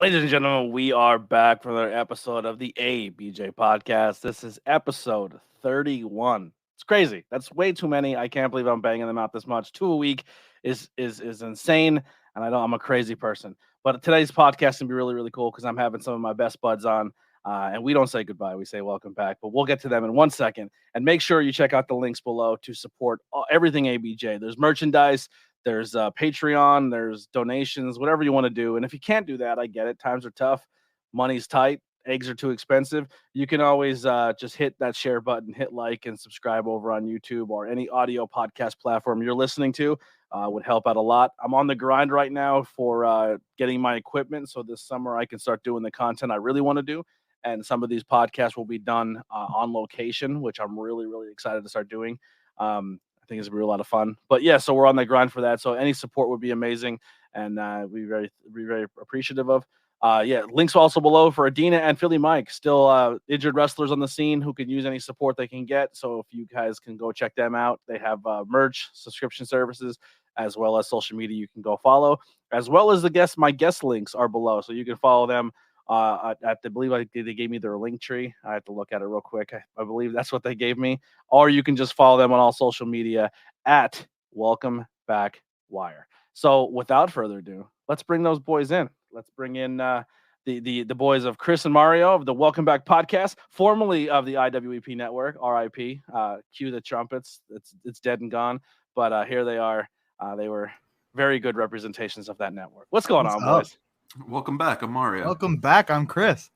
Ladies and gentlemen, we are back for another episode of the ABJ Podcast. This is episode 31. It's crazy. That's way too many. I can't believe I'm banging them out this much. 2 a week is insane, and I know I'm a crazy person. But today's podcast is going to be really, really cool because I'm having some of my best buds on, and we don't say goodbye. We say welcome back, but we'll get to them in 1 second. And make sure you check out the links below to support everything ABJ. There's merchandise. There's Patreon, there's donations, whatever you want to do. And if you can't do that, I get it. Times are tough. Money's tight. Eggs are too expensive. You can always just hit that share button, hit like, and subscribe over on YouTube or any audio podcast platform you're listening to. Would help out a lot. I'm on the grind right now for getting my equipment. So this summer I can start doing the content I really want to do. And some of these podcasts will be done on location, which I'm really, really excited to start doing. I think it's gonna be a lot of fun. But yeah, so we're on the grind for that. So any support would be amazing, and we very appreciative of. Yeah, links also below for Adina and Philly Mike, still injured wrestlers on the scene who can use any support they can get. So if you guys can go check them out, they have merch, subscription services, as well as social media you can go follow, as well as my guest links are below, so you can follow them. I believe they gave me their link tree. I have to look at it real quick. I believe that's what they gave me. Or you can just follow them on all social media at Welcome Back Wire. So without further ado, let's bring those boys in. Let's bring in the boys of Chris and Mario of the Welcome Back Podcast, formerly of the IWEP Network, RIP. Cue the trumpets. It's dead and gone. But here they are. They were very good representations of that network. What's going on, boys? Welcome back. I'm Mario. Welcome back. I'm Chris.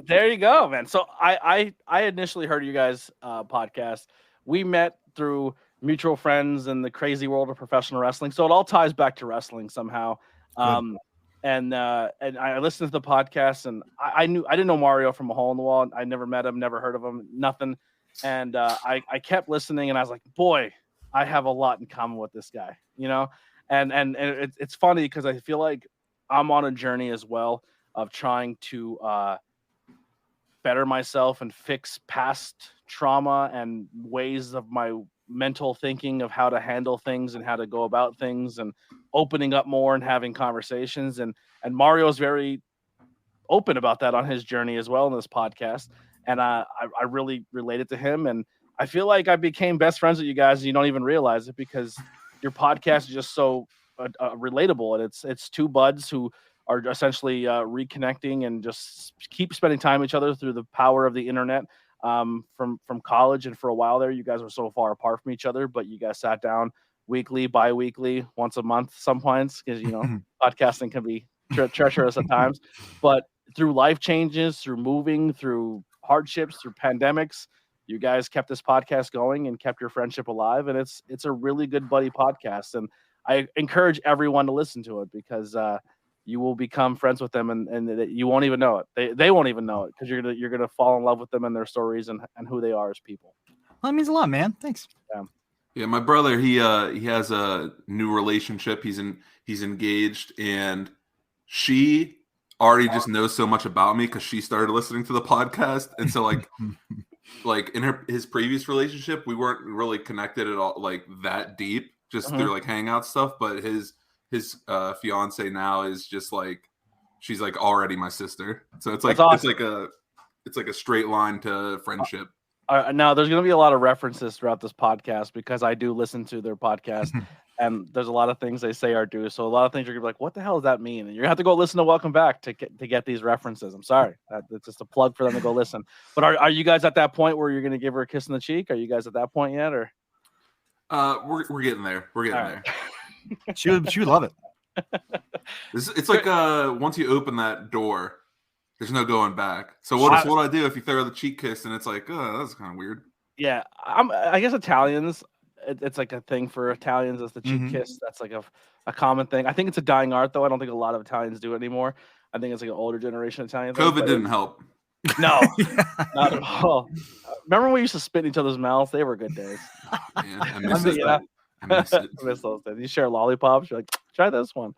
There you go, man. So I initially heard you guys podcast. We met through mutual friends in the crazy world of professional wrestling. So it all ties back to wrestling somehow. And I listened to the podcast, and I didn't know Mario from a hole in the wall. I never met him, never heard of him, nothing. And I kept listening, and I was like, boy, I have a lot in common with this guy, you know. And it's funny because I feel like I'm on a journey as well of trying to better myself and fix past trauma and ways of my mental thinking of how to handle things and how to go about things and opening up more and having conversations. And Mario's very open about that on his journey as well in this podcast. And I really related to him. And I feel like I became best friends with you guys, and you don't even realize it because your podcast is just so relatable, and it's two buds who are essentially reconnecting and just keep spending time with each other through the power of the internet. From college, and for a while there, you guys were so far apart from each other, but you guys sat down weekly, bi-weekly, once a month, some points, because podcasting can be treacherous at times. But through life changes, through moving, through hardships, through pandemics, you guys kept this podcast going and kept your friendship alive, and it's a really good buddy podcast. And I encourage everyone to listen to it because you will become friends with them, and you won't even know it. They won't even know it because you're gonna fall in love with them and their stories and who they are as people. Well, that means a lot, man. Thanks. Yeah, my brother, he has a new relationship. He's engaged, and she already just knows so much about me because she started listening to the podcast, and so like in his previous relationship, we weren't really connected at all, like that deep, just through like hangout stuff. But his fiance now is just like, she's like already my sister. So it's like awesome. it's like a straight line to friendship. Now there's going to be a lot of references throughout this podcast because I do listen to their podcast and there's a lot of things they say are due. So a lot of things you're going to be like, what the hell does that mean? And you're going to have to go listen to Welcome Back to get these references. I'm sorry. It's just a plug for them to go listen. But are you guys at that point where you're going to give her a kiss in the cheek? Are you guys at that point yet? Or we're getting there. We're getting there. She would love it. It's like once you open that door, there's no going back. So what do I do if you throw the cheek kiss and it's like, oh, that's kind of weird? Yeah, I guess Italians, it's like a thing for Italians is the cheek kiss. That's like a common thing. I think it's a dying art, though. I don't think a lot of Italians do it anymore. I think it's like an older generation Italian thing. COVID didn't help. No, not at all. Remember when we used to spit in each other's mouths? They were good days. Yeah, I miss it. I miss those days. You share lollipops. You're like, try this one.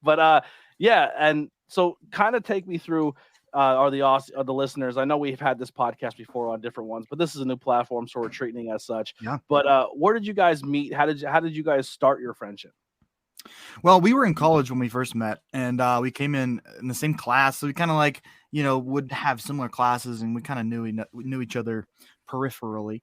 But yeah, and so kind of take me through the listeners. I know we've had this podcast before on different ones, but this is a new platform, so we're treating it as such. Yeah. But where did you guys meet? How did you guys start your friendship? Well, we were in college when we first met, and we came in the same class, so we kind of like would have similar classes, and we kind of knew each other peripherally.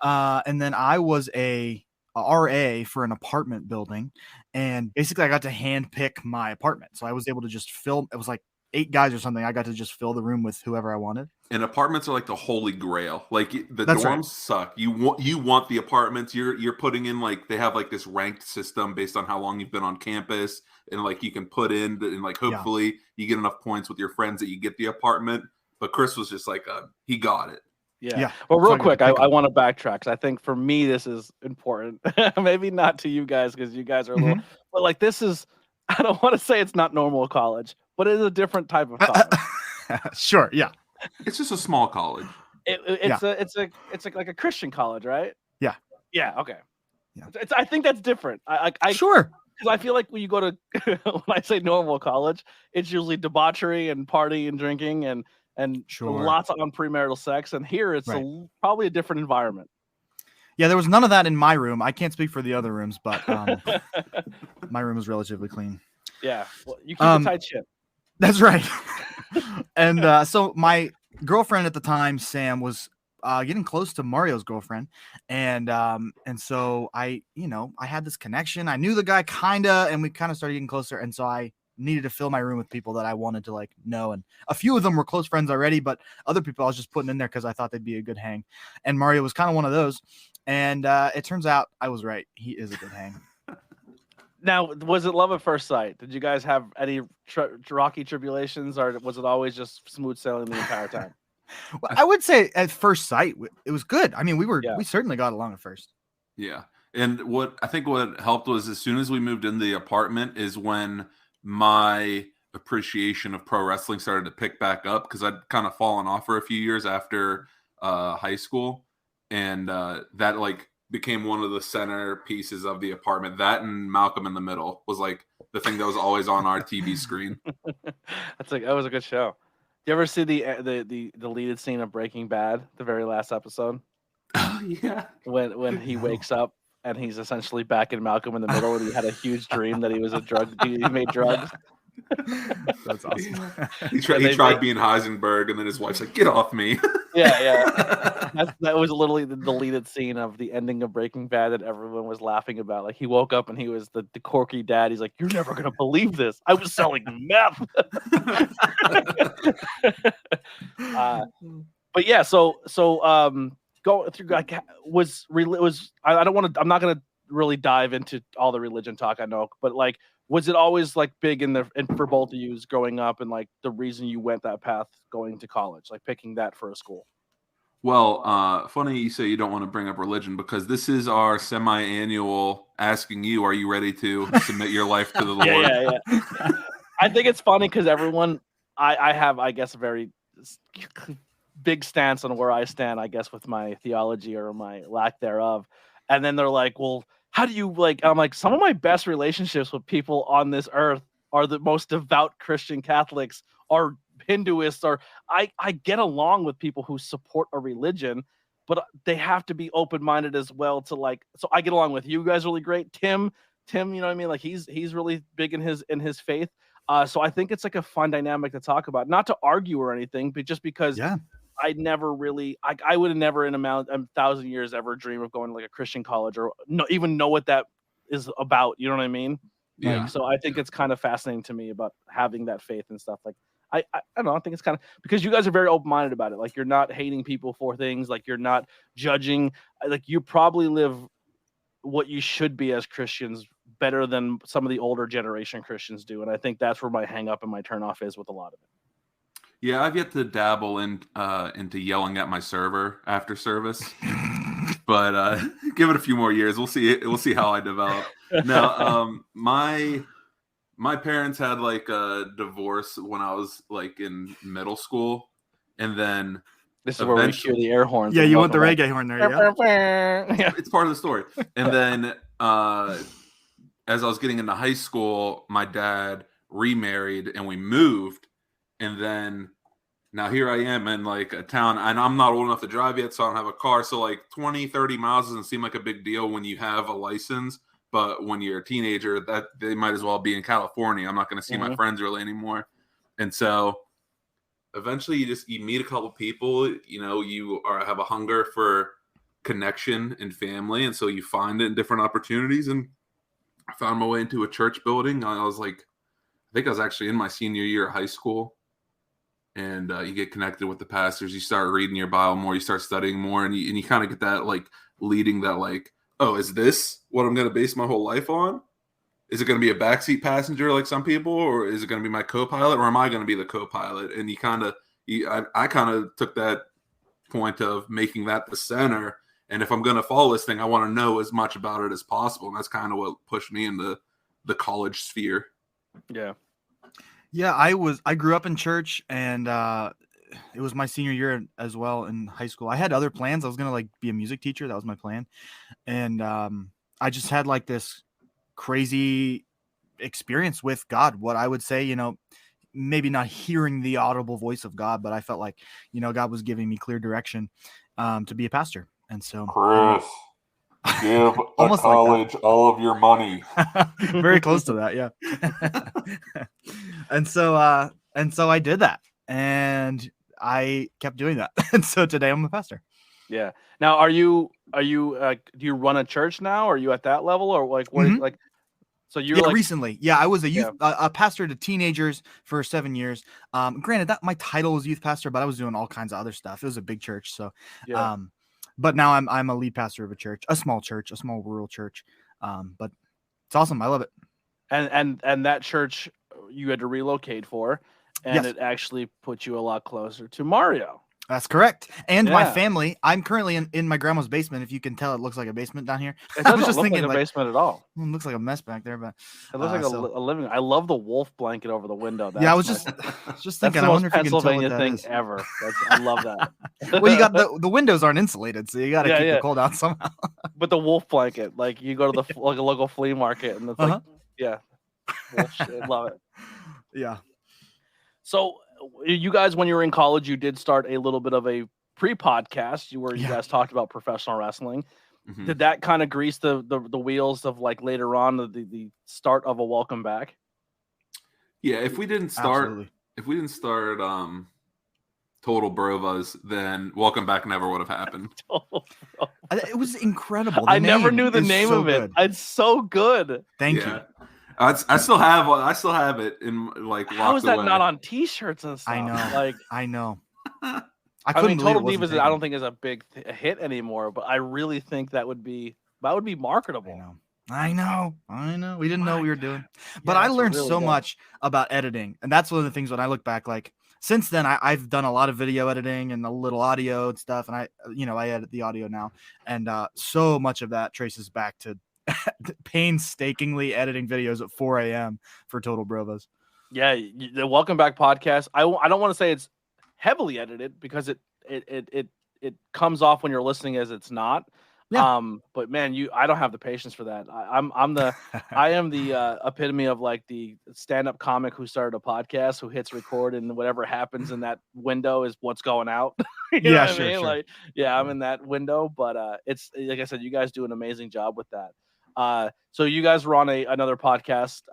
And then I was a RA for an apartment building, and basically I got to hand pick my apartment, so I was able to just fill. It was like 8 guys or something. I got to just fill the room with whoever I wanted. And apartments are like the holy grail. Like the That's dorms right. suck. You want the apartments. You're putting in like they have like this ranked system based on how long you've been on campus, and like you can put in and like hopefully you get enough points with your friends that you get the apartment. But Chris was just like he got it. Yeah. Well, real quick, I want to backtrack because I think for me this is important. Maybe not to you guys because you guys are a little, but like this is. I don't want to say it's not normal college, but it is a different type of college. Sure. Yeah. It's just a small college. It's like a Christian college, right? Yeah. Yeah. Okay. Yeah. I think that's different. I sure. Because I feel like when you go to when I say normal college, it's usually debauchery and party and drinking and lots on premarital sex. And here it's probably a different environment. Yeah, there was none of that in my room. I can't speak for the other rooms, but my room is relatively clean. Yeah, well, you keep a tight ship. That's right. And so my girlfriend at the time, Sam, was getting close to Mario's girlfriend, and so I had this connection. I knew the guy kinda, and we kind of started getting closer, and so I needed to fill my room with people that I wanted to like know, and a few of them were close friends already, but other people I was just putting in there because I thought they'd be a good hang, and Mario was kind of one of those. And it turns out I was right. He is a good hang. Now, was it love at first sight? Did you guys have any rocky tribulations, or was it always just smooth sailing the entire time? Well, I would say at first sight, it was good. I mean, we certainly got along at first. Yeah. And what helped was as soon as we moved in the apartment is when my appreciation of pro wrestling started to pick back up because I'd kind of fallen off for a few years after high school. And that like became one of the center pieces of the apartment. That and Malcolm in the Middle was like the thing that was always on our TV screen. That was a good show. Do you ever see the deleted scene of Breaking Bad, the very last episode? Oh yeah. When he wakes up and he's essentially back in Malcolm in the Middle, and he had a huge dream that he was he made drugs. That's awesome. He tried being Heisenberg, and then his wife's like, "Get off me." Yeah. That was literally the deleted scene of the ending of Breaking Bad that everyone was laughing about. Like he woke up and he was the quirky dad. He's like, "You're never gonna believe this. I was selling meth." But yeah, so going through like I'm not gonna really dive into all the religion talk I know, but like. Was it always like big and for both of you growing up and like the reason you went that path going to college, like picking that for a school? Well, funny you say you don't want to bring up religion because this is our semi-annual asking you, are you ready to submit your life to the Lord? Yeah. I think it's funny because everyone, I have, I guess, a very big stance on where I stand, I guess, with my theology or my lack thereof. And then they're like, well, how do you like? I'm like, some of my best relationships with people on this earth are the most devout Christian Catholics or Hinduists, or I get along with people who support a religion, but they have to be open-minded as well to like. So I get along with you guys really great. Tim, you know what I mean? Like he's really big in his faith. So I think it's like a fun dynamic to talk about, not to argue or anything, but just because. Yeah. I never really, I would have never in a 1,000 years ever dream of going to like a Christian college or even know what that is about. You know what I mean? Yeah. Like, so I think it's kind of fascinating to me about having that faith and stuff. Like, I don't know. I think it's kind of because you guys are very open-minded about it. Like you're not hating people for things. Like you're not judging. Like you probably live what you should be as Christians better than some of the older generation Christians do. And I think that's where my hang up and my turn off is with a lot of it. Yeah, I've yet to dabble into yelling at my server after service, but give it a few more years. We'll see how I develop. Now, my parents had like a divorce when I was like in middle school, and then this is where we hear the air horns. Yeah, you want the reggae horn there? Yeah, it's part of the story. And then as I was getting into high school, my dad remarried, and we moved. And then now here I am in like a town, and I'm not old enough to drive yet, so I don't have a car. So like 20, 30 miles doesn't seem like a big deal when you have a license. But when you're a teenager, that they might as well be in California. I'm not going to see my friends really anymore. And so eventually you meet a couple people, you have a hunger for connection and family. And so you find it in different opportunities. And I found my way into a church building. I think I was actually in my senior year of high school. And you get connected with the pastors. You start reading your Bible more. You start studying more. And you kind of get that leading that oh, is this what I'm going to base my whole life on? Is it going to be a backseat passenger like some people, or is it going to be my co-pilot, or am I going to be the co-pilot? And I kind of took that point of making that the center. And if I'm going to follow this thing, I want to know as much about it as possible. And that's kind of what pushed me into the college sphere. Yeah. Yeah, I grew up in church, and it was my senior year as well in high school. I had other plans. I was going to be a music teacher. That was my plan. And I just had this crazy experience with God. What I would say, maybe not hearing the audible voice of God, but I felt like, God was giving me clear direction to be a pastor. And so Chris, give a college all of your money. Very close to that. Yeah. And so I did that, and I kept doing that. And so today I'm a pastor. Yeah. Now, do you run a church now? Are you at that level, or what? So you're recently. Yeah, I was a youth a pastor to teenagers for 7 years. Granted, that my title was youth pastor, but I was doing all kinds of other stuff. It was a big church, so but now I'm a lead pastor of a small rural church. But it's awesome. I love it. And that church you had to relocate for, and it actually put you a lot closer to Mario. That's correct. And my family, I'm currently in my grandma's basement. If you can tell, it looks like a basement down here. It doesn't look like a basement at all. It looks like a mess back there, but it looks like a living. I love the wolf blanket over the window. I was just thinking. I wonder if you can tell what that is. Ever. I love that. Well, you got the windows aren't insulated, so you got to keep the cold out somehow. But the wolf blanket, you go to the a local flea market, and it's wolf shit. Love it. Yeah. So you guys, when you were in college, you did start a little bit of a pre-podcast where you guys talked about professional wrestling. Mm-hmm. Did that kind of grease the wheels of later on the start of a welcome back? Yeah, if we didn't start Total Brovas, then welcome back never would have happened. It was incredible. I never knew the name of it. It's so good. Thank you. I still have it in How is that not on T-shirts and stuff? I know. I know. I mean, Total Divas, I don't think is a big hit anymore, but I really think that would be marketable. I know. We didn't know what we were doing, but I learned so much about editing, and that's one of the things when I look back. Since then, I've done a lot of video editing and a little audio and stuff, and I edit the audio now, and so much of that traces back to painstakingly editing videos at 4 a.m. for Total Brovas. Yeah, the Welcome Back podcast. I don't want to say it's heavily edited because it comes off when you're listening as it's not. Yeah. But man, I don't have the patience for that. I am the epitome of the stand-up comic who started a podcast, who hits record, and whatever happens in that window is what's going out. you know what I mean? Sure. I'm in that window, but it's like I said, you guys do an amazing job with that. So you guys were on another podcast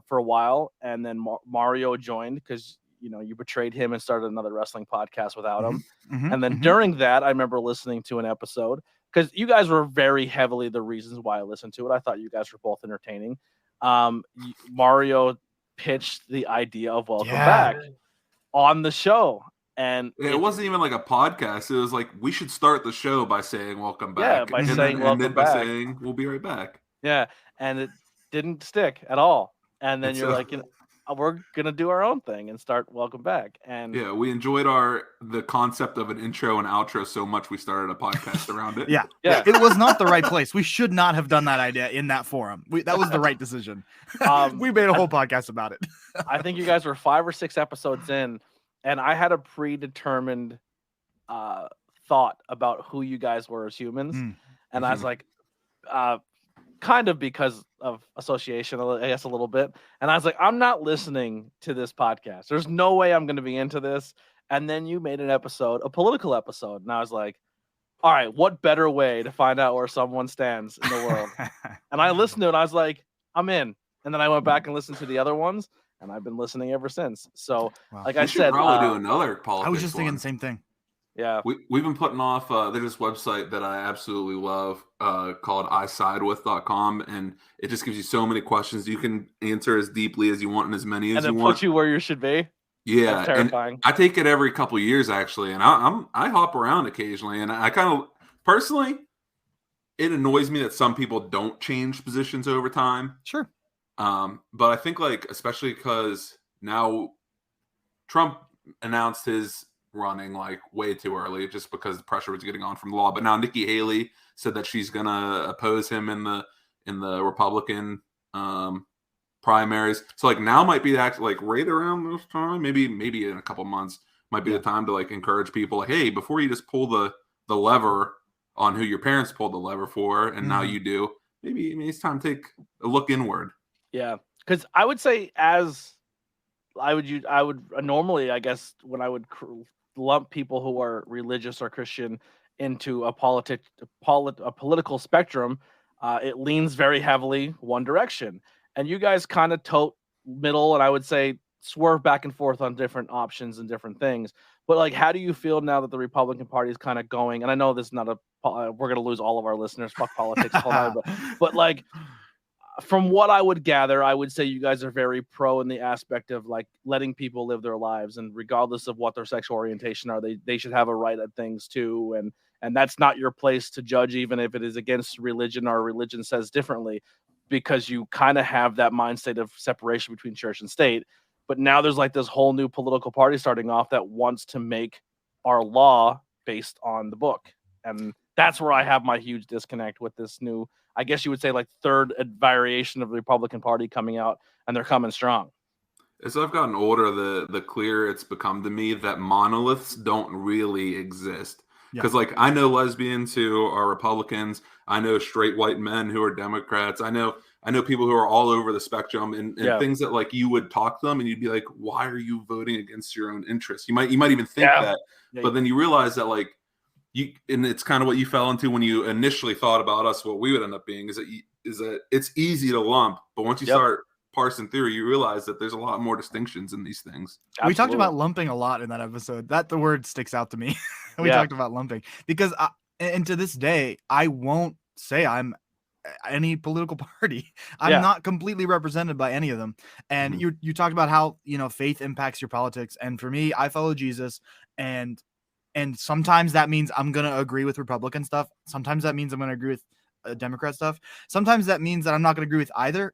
for a while, and then Mario joined because you betrayed him and started another wrestling podcast without him. Mm-hmm. And then during that, I remember listening to an episode because you guys were very heavily the reasons why I listened to it. I thought you guys were both entertaining. Mario pitched the idea of Welcome Back on the show. And it wasn't even like a podcast. It was we should start the show by saying Welcome Back. Yeah, by saying we'll be right back. Yeah, and it didn't stick at all. And then you're we're gonna do our own thing and start Welcome Back. And we enjoyed the concept of an intro and outro so much we started a podcast around it. Yeah. It was not the right place. We should not have done that idea in that forum. That was the right decision. We made a whole podcast about it. I think you guys were 5 or 6 episodes in, and I had a predetermined thought about who you guys were as humans, and I was like, kind of because of association, I guess a little bit. And I was like, I'm not listening to this podcast. There's no way I'm going to be into this. And then you made an episode, a political episode. And I was like, all right, what better way to find out where someone stands in the world? And I listened to it, and I was like, I'm in. And then I went back and listened to the other ones, and I've been listening ever since. So, like I said, probably do another politics. I was just thinking one. the same thing. Yeah, we've been putting off. There's this website that I absolutely love called isidewith.com, and it just gives you so many questions you can answer as deeply as you want and as many as you want. And it puts you where you should be. Yeah, that's terrifying. And I take it every couple of years actually, and I hop around occasionally, and I kind of personally, it annoys me that some people don't change positions over time. Sure. But I think like especially because now Trump announced his running like way too early just because the pressure was getting on from the law. But now Nikki Haley said that she's gonna oppose him in the Republican primaries. So like now might be like right around this time, maybe in a couple months might be the time to like encourage people, like, hey, before you just pull the lever on who your parents pulled the lever for and now you do, maybe it's time to take a look inward. Yeah, because I would say I would normally, I guess, when I would lump people who are religious or Christian into a political spectrum, it leans very heavily one direction. And you guys kind of tote middle, and I would say swerve back and forth on different options and different things. But like, how do you feel now that the Republican Party is kind of going? And I know this is not we're going to lose all of our listeners. Fuck politics, but like, from what I would gather, I would say you guys are very pro in the aspect of like letting people live their lives, and regardless of what their sexual orientation are, they should have a right at things too. And that's not your place to judge, even if it is against religion or religion says differently, because you kind of have that mindset of separation between church and state. But now there's like this whole new political party starting off that wants to make our law based on the book. And that's where I have my huge disconnect with this new, I guess you would say, like third variation of the Republican Party coming out, and they're coming strong. As I've gotten older, the clearer it's become to me that monoliths don't really exist. Because like I know lesbians who are Republicans, I know straight white men who are Democrats, I know people who are all over the spectrum, and things that like you would talk to them and you'd be like, why are you voting against your own interests? You might even think that, but then you realize that like and it's kind of what you fell into when you initially thought about us. What we would end up being is that it's easy to lump, but once you start parsing through, you realize that there's a lot more distinctions in these things. Absolutely. We talked about lumping a lot in that episode. That the word sticks out to me. We talked about lumping because, and to this day, I won't say I'm any political party. I'm not completely represented by any of them. And you talked about how faith impacts your politics, and for me, I follow Jesus, and sometimes that means I'm going to agree with Republican stuff. Sometimes that means I'm going to agree with Democrat stuff. Sometimes that means that I'm not going to agree with either,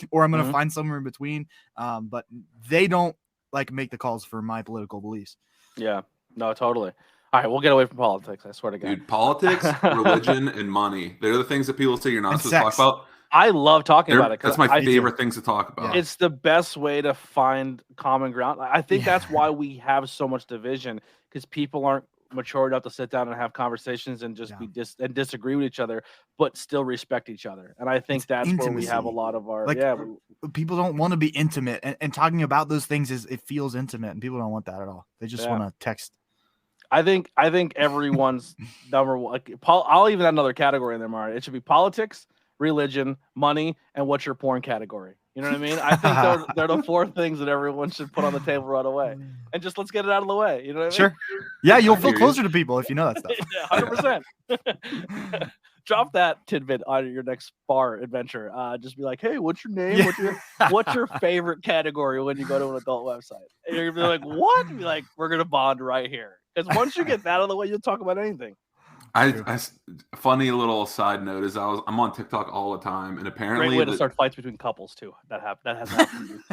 or I'm going to find somewhere in between. But they don't like make the calls for my political beliefs. Yeah, no, totally. All right, we'll get away from politics. I swear to God. Dude, politics, religion, and money. They're the things that people say you're not supposed to talk about. I love talking about it. That's my favorite things to talk about. It's the best way to find common ground. I think that's why we have so much division, because people aren't mature enough to sit down and have conversations and just be disagree with each other, but still respect each other. And I think that's intimacy. Where we have a lot of our people don't want to be intimate, and talking about those things it feels intimate, and people don't want that at all. They just want to text. I think everyone's number one. I'll even add another category in there, Mario. It should be politics, religion, money, and what's your porn category. You know what I mean? I think they're the four things that everyone should put on the table right away, and just let's get it out of the way. You know what I mean? Sure. Yeah, you'll feel closer to people if you know that stuff. 100%. Drop that tidbit on your next bar adventure. Just be like, hey, what's your name? What's your favorite category when you go to an adult website? And you're gonna be like, what? And be like, we're gonna bond right here. Because once you get that out of the way, you'll talk about anything. I funny little side note is I'm on TikTok all the time, and apparently great way to start fights between couples too. That has happened.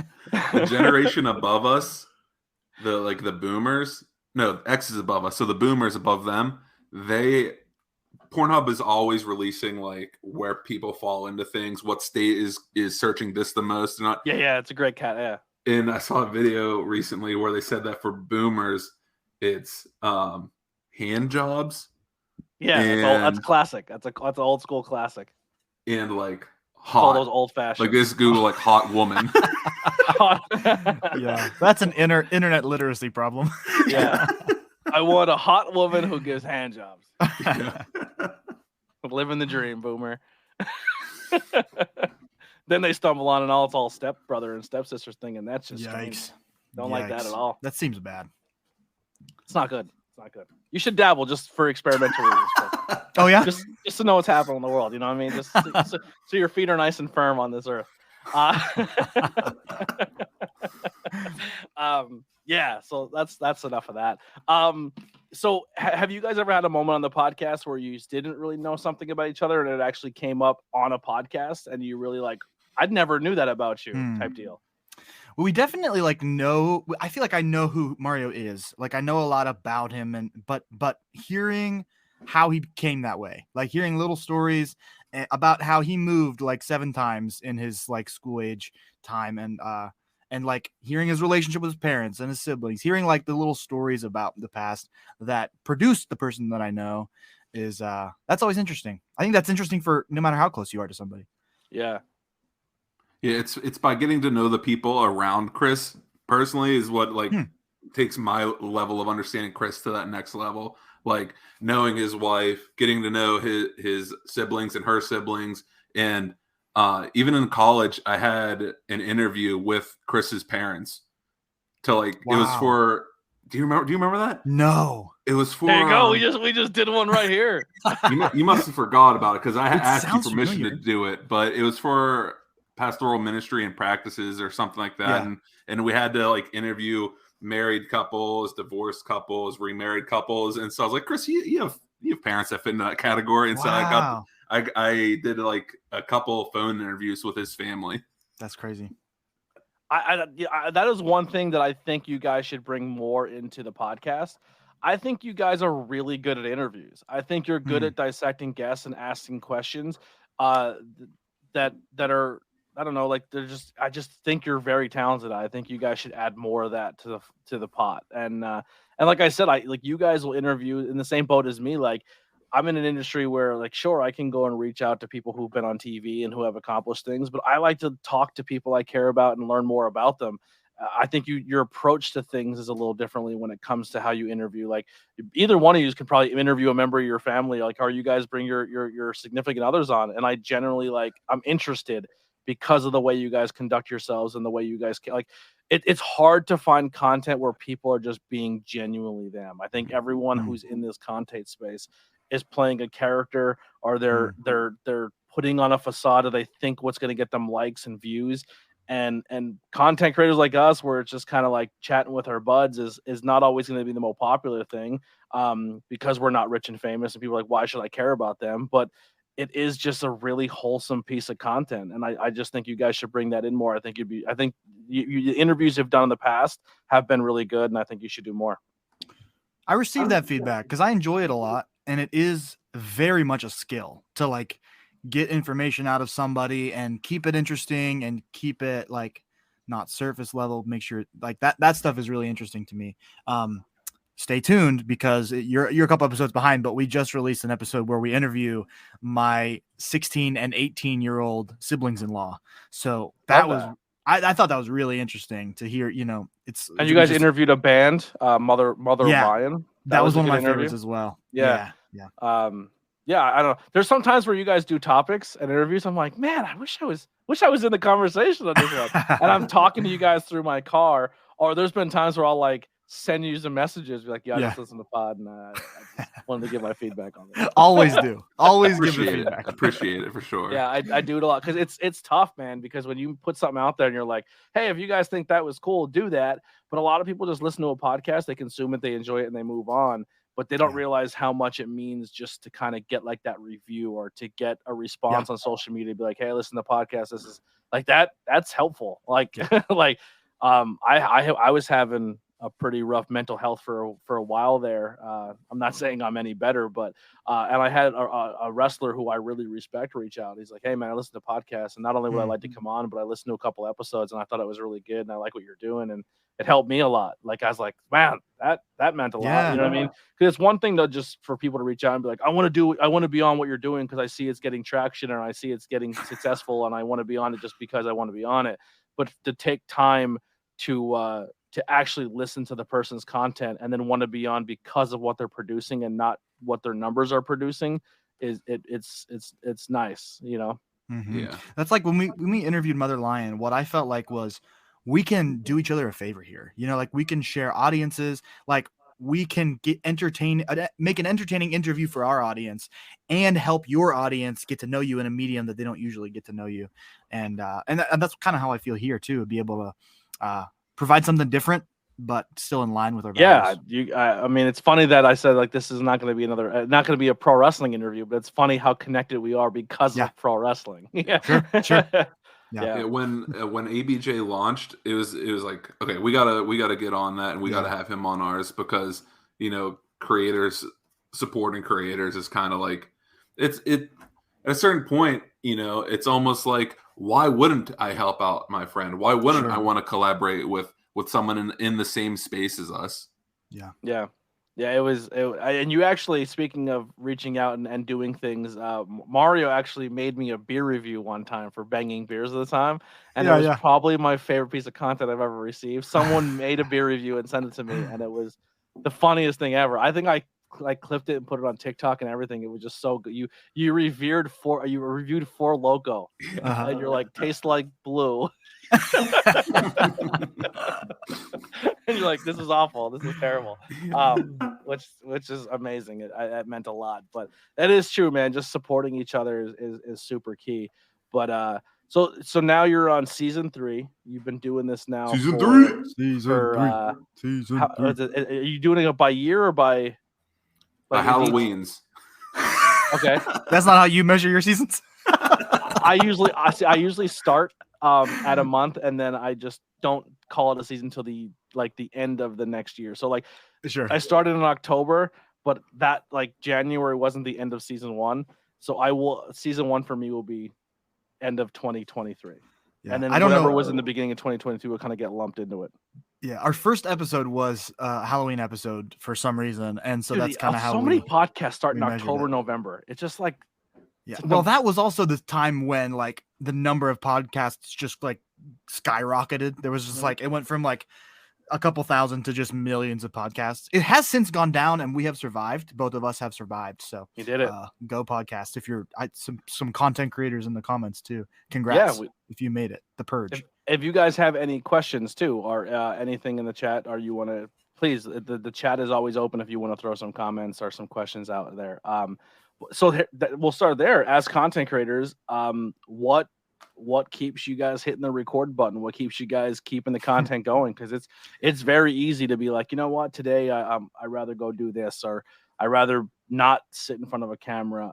The generation above us, the boomers, no, X is above us, so the boomers above them, Pornhub is always releasing like where people fall into things, what state is searching this the most, and it's a great cat. Yeah. And I saw a video recently where they said that for boomers, it's hand jobs. Yeah, that's classic. That's an old school classic. And like hot, all those old fashioned. Like this Google like hot woman. Yeah, that's an internet literacy problem. Yeah. I want a hot woman who gives hand jobs. Yeah. Living the dream, boomer. Then they stumble on it's all stepbrother and stepsister thing, and that's just strange. Don't like that at all. That seems bad. It's not good. It's not good. You should dabble just for experimental reasons. Oh yeah, just to know what's happening in the world. You know what I mean? Just so your feet are nice and firm on this earth. Yeah. So that's enough of that. So have you guys ever had a moment on the podcast where you didn't really know something about each other and it actually came up on a podcast and you really like, I never knew that about you type deal? Well, we definitely know. I feel like I know who Mario is. Like I know a lot about him, but hearing how he became that way, like hearing little stories about how he moved like 7 times in his like school age time, and like hearing his relationship with his parents and his siblings, hearing like the little stories about the past that produced the person that I know is that's always interesting. I think that's interesting for no matter how close you are to somebody. Yeah. Yeah, it's by getting to know the people around Chris personally is what like takes my level of understanding Chris to that next level. Like knowing his wife, getting to know his siblings and her siblings, and even in college, I had an interview with Chris's parents. To like, It was for. Do you remember that? No. It was for. There you go. We just did one right here. You must have forgot about it because I asked you permission familiar. to do it, but it was for pastoral ministry and practices or something like that, and we had to like interview married couples, divorced couples, remarried couples, and so I was like, Chris, you have parents that fit into that category, and so I did like a couple phone interviews with his family. That's crazy. I that is one thing that I think you guys should bring more into the podcast. I think you guys are really good at interviews. I think you're good at dissecting guests and asking questions that are, I don't know, like I just think you're very talented. I think you guys should add more of that to the pot. And like I said, you guys will interview in the same boat as me. Like I'm in an industry where like, sure, I can go and reach out to people who've been on TV and who have accomplished things, but I like to talk to people I care about and learn more about them. I think your approach to things is a little differently when it comes to how you interview. Like either one of you can probably interview a member of your family. Like, how you guys bring your significant others on? And I generally I'm interested because of the way you guys conduct yourselves and the way you guys like. It's hard to find content where people are just being genuinely them. I think everyone who's in this content space is playing a character, or they're putting on a facade, or they think what's going to get them likes and views. And content creators like us, where it's just kind of like chatting with our buds, is not always going to be the most popular thing, because we're not rich and famous, and people are like, why should I care about them? But it is just a really wholesome piece of content, and I just think you guys should bring that in more. I think the interviews you've done in the past have been really good, and I think you should do more. I received that feedback because I enjoy it a lot, and it is very much a skill to like get information out of somebody and keep it interesting and keep it like not surface level. Make sure like that stuff is really interesting to me. Stay tuned because you're a couple episodes behind, but we just released an episode where we interview my 16 and 18-year-old siblings-in-law. So that was, I thought that was really interesting to hear, and you guys interviewed a band, Mother Lion. That was one of my favorites as well. Yeah. I don't know. There's some times where you guys do topics and interviews. I'm like, man, I wish I was in the conversation on this one. And I'm talking to you guys through my car. Or there's been times where I'll like send you some messages, be like, I just listen to the pod, and I just wanted to give my feedback on it. Always do. Always give the feedback. Appreciate it for sure. Yeah, I do it a lot because it's tough, man. Because when you put something out there and you're like, hey, if you guys think that was cool, do that. But a lot of people just listen to a podcast, they consume it, they enjoy it, and they move on. But they don't realize how much it means just to kind of get like that review or to get a response on social media. Be like, hey, listen to the podcast. This is like that. That's helpful. Like, I was having a pretty rough mental health for a while there. I'm not saying I'm any better, but and I had a wrestler who I really respect reach out. He's like, hey man, I listen to podcasts, and not only would I like to come on, but I listened to a couple episodes and I thought it was really good, and I like what you're doing, and it helped me a lot. Like I was like, man, that meant a lot. You know what I mean? Because it's one thing to just for people to reach out and be like, I want to be on what you're doing because I see it's getting traction and I see it's getting successful, and I want to be on it just because I want to be on it. But to take time to to actually listen to the person's content and then want to be on because of what they're producing and not what their numbers are producing it's nice, you know. Yeah, That's like when we interviewed Mother Lion. What I felt like was we can do each other a favor here. You know, like we can share audiences, like we can make an entertaining interview for our audience and help your audience get to know you in a medium that they don't usually get to know you. And that's kind of how I feel here too, be able to provide something different, but still in line with our values. I mean, it's funny that I said like this is not going to be not going to be a pro wrestling interview, but it's funny how connected we are because of pro wrestling. Yeah, sure. Yeah. When ABJ launched, it was like, okay, we gotta get on that, and we gotta have him on ours because, you know, creators supporting creators is kind of like it at a certain point, you know, it's almost like, why wouldn't I help out my friend? Why wouldn't I want to collaborate with someone in the same space as us? Yeah. And you actually, speaking of reaching out and doing things, Mario actually made me a beer review one time for Banging Beers at the time, and it was probably my favorite piece of content I've ever received. Someone made a beer review and sent it to me, and it was the funniest thing ever. I think I clipped it and put it on TikTok and everything. It was just so good. You reviewed Four Loko, and you're like, tastes like blue. And you're like, this is awful, this is terrible, which is amazing. It meant a lot, but that is true, man. Just supporting each other is super key. But so now you're on season 3. You've been doing this now season 3 are you doing it by year or by Halloweens? Okay. That's not how you measure your seasons. I usually start at a month, and then I just don't call it a season until the end of the next year. So like, I started in October, but that like January wasn't the end of season 1. So season 1 for me will be end of 2023. Yeah. And then whatever was in the beginning of 2022 will kind of get lumped into it. Yeah, our first episode was a Halloween episode for some reason, and so that's kind of how so many podcasts start in October, November. It's just like, well, that was also the time when like the number of podcasts just like skyrocketed. There was just like, it went from like a couple thousand to just millions of podcasts. It has since gone down, and we have survived. Both of us have survived. So you did it. Go podcast. If you're some content creators in the comments too, congrats if you made it. The Purge. If you guys have any questions too, or anything in the chat, or you want to, please, the chat is always open if you want to throw some comments or some questions out there. So we'll start there. As content creators, what keeps you guys hitting the record button? What keeps you guys keeping the content going? Because it's very easy to be like, you know what, today I rather go do this, or I rather not sit in front of a camera.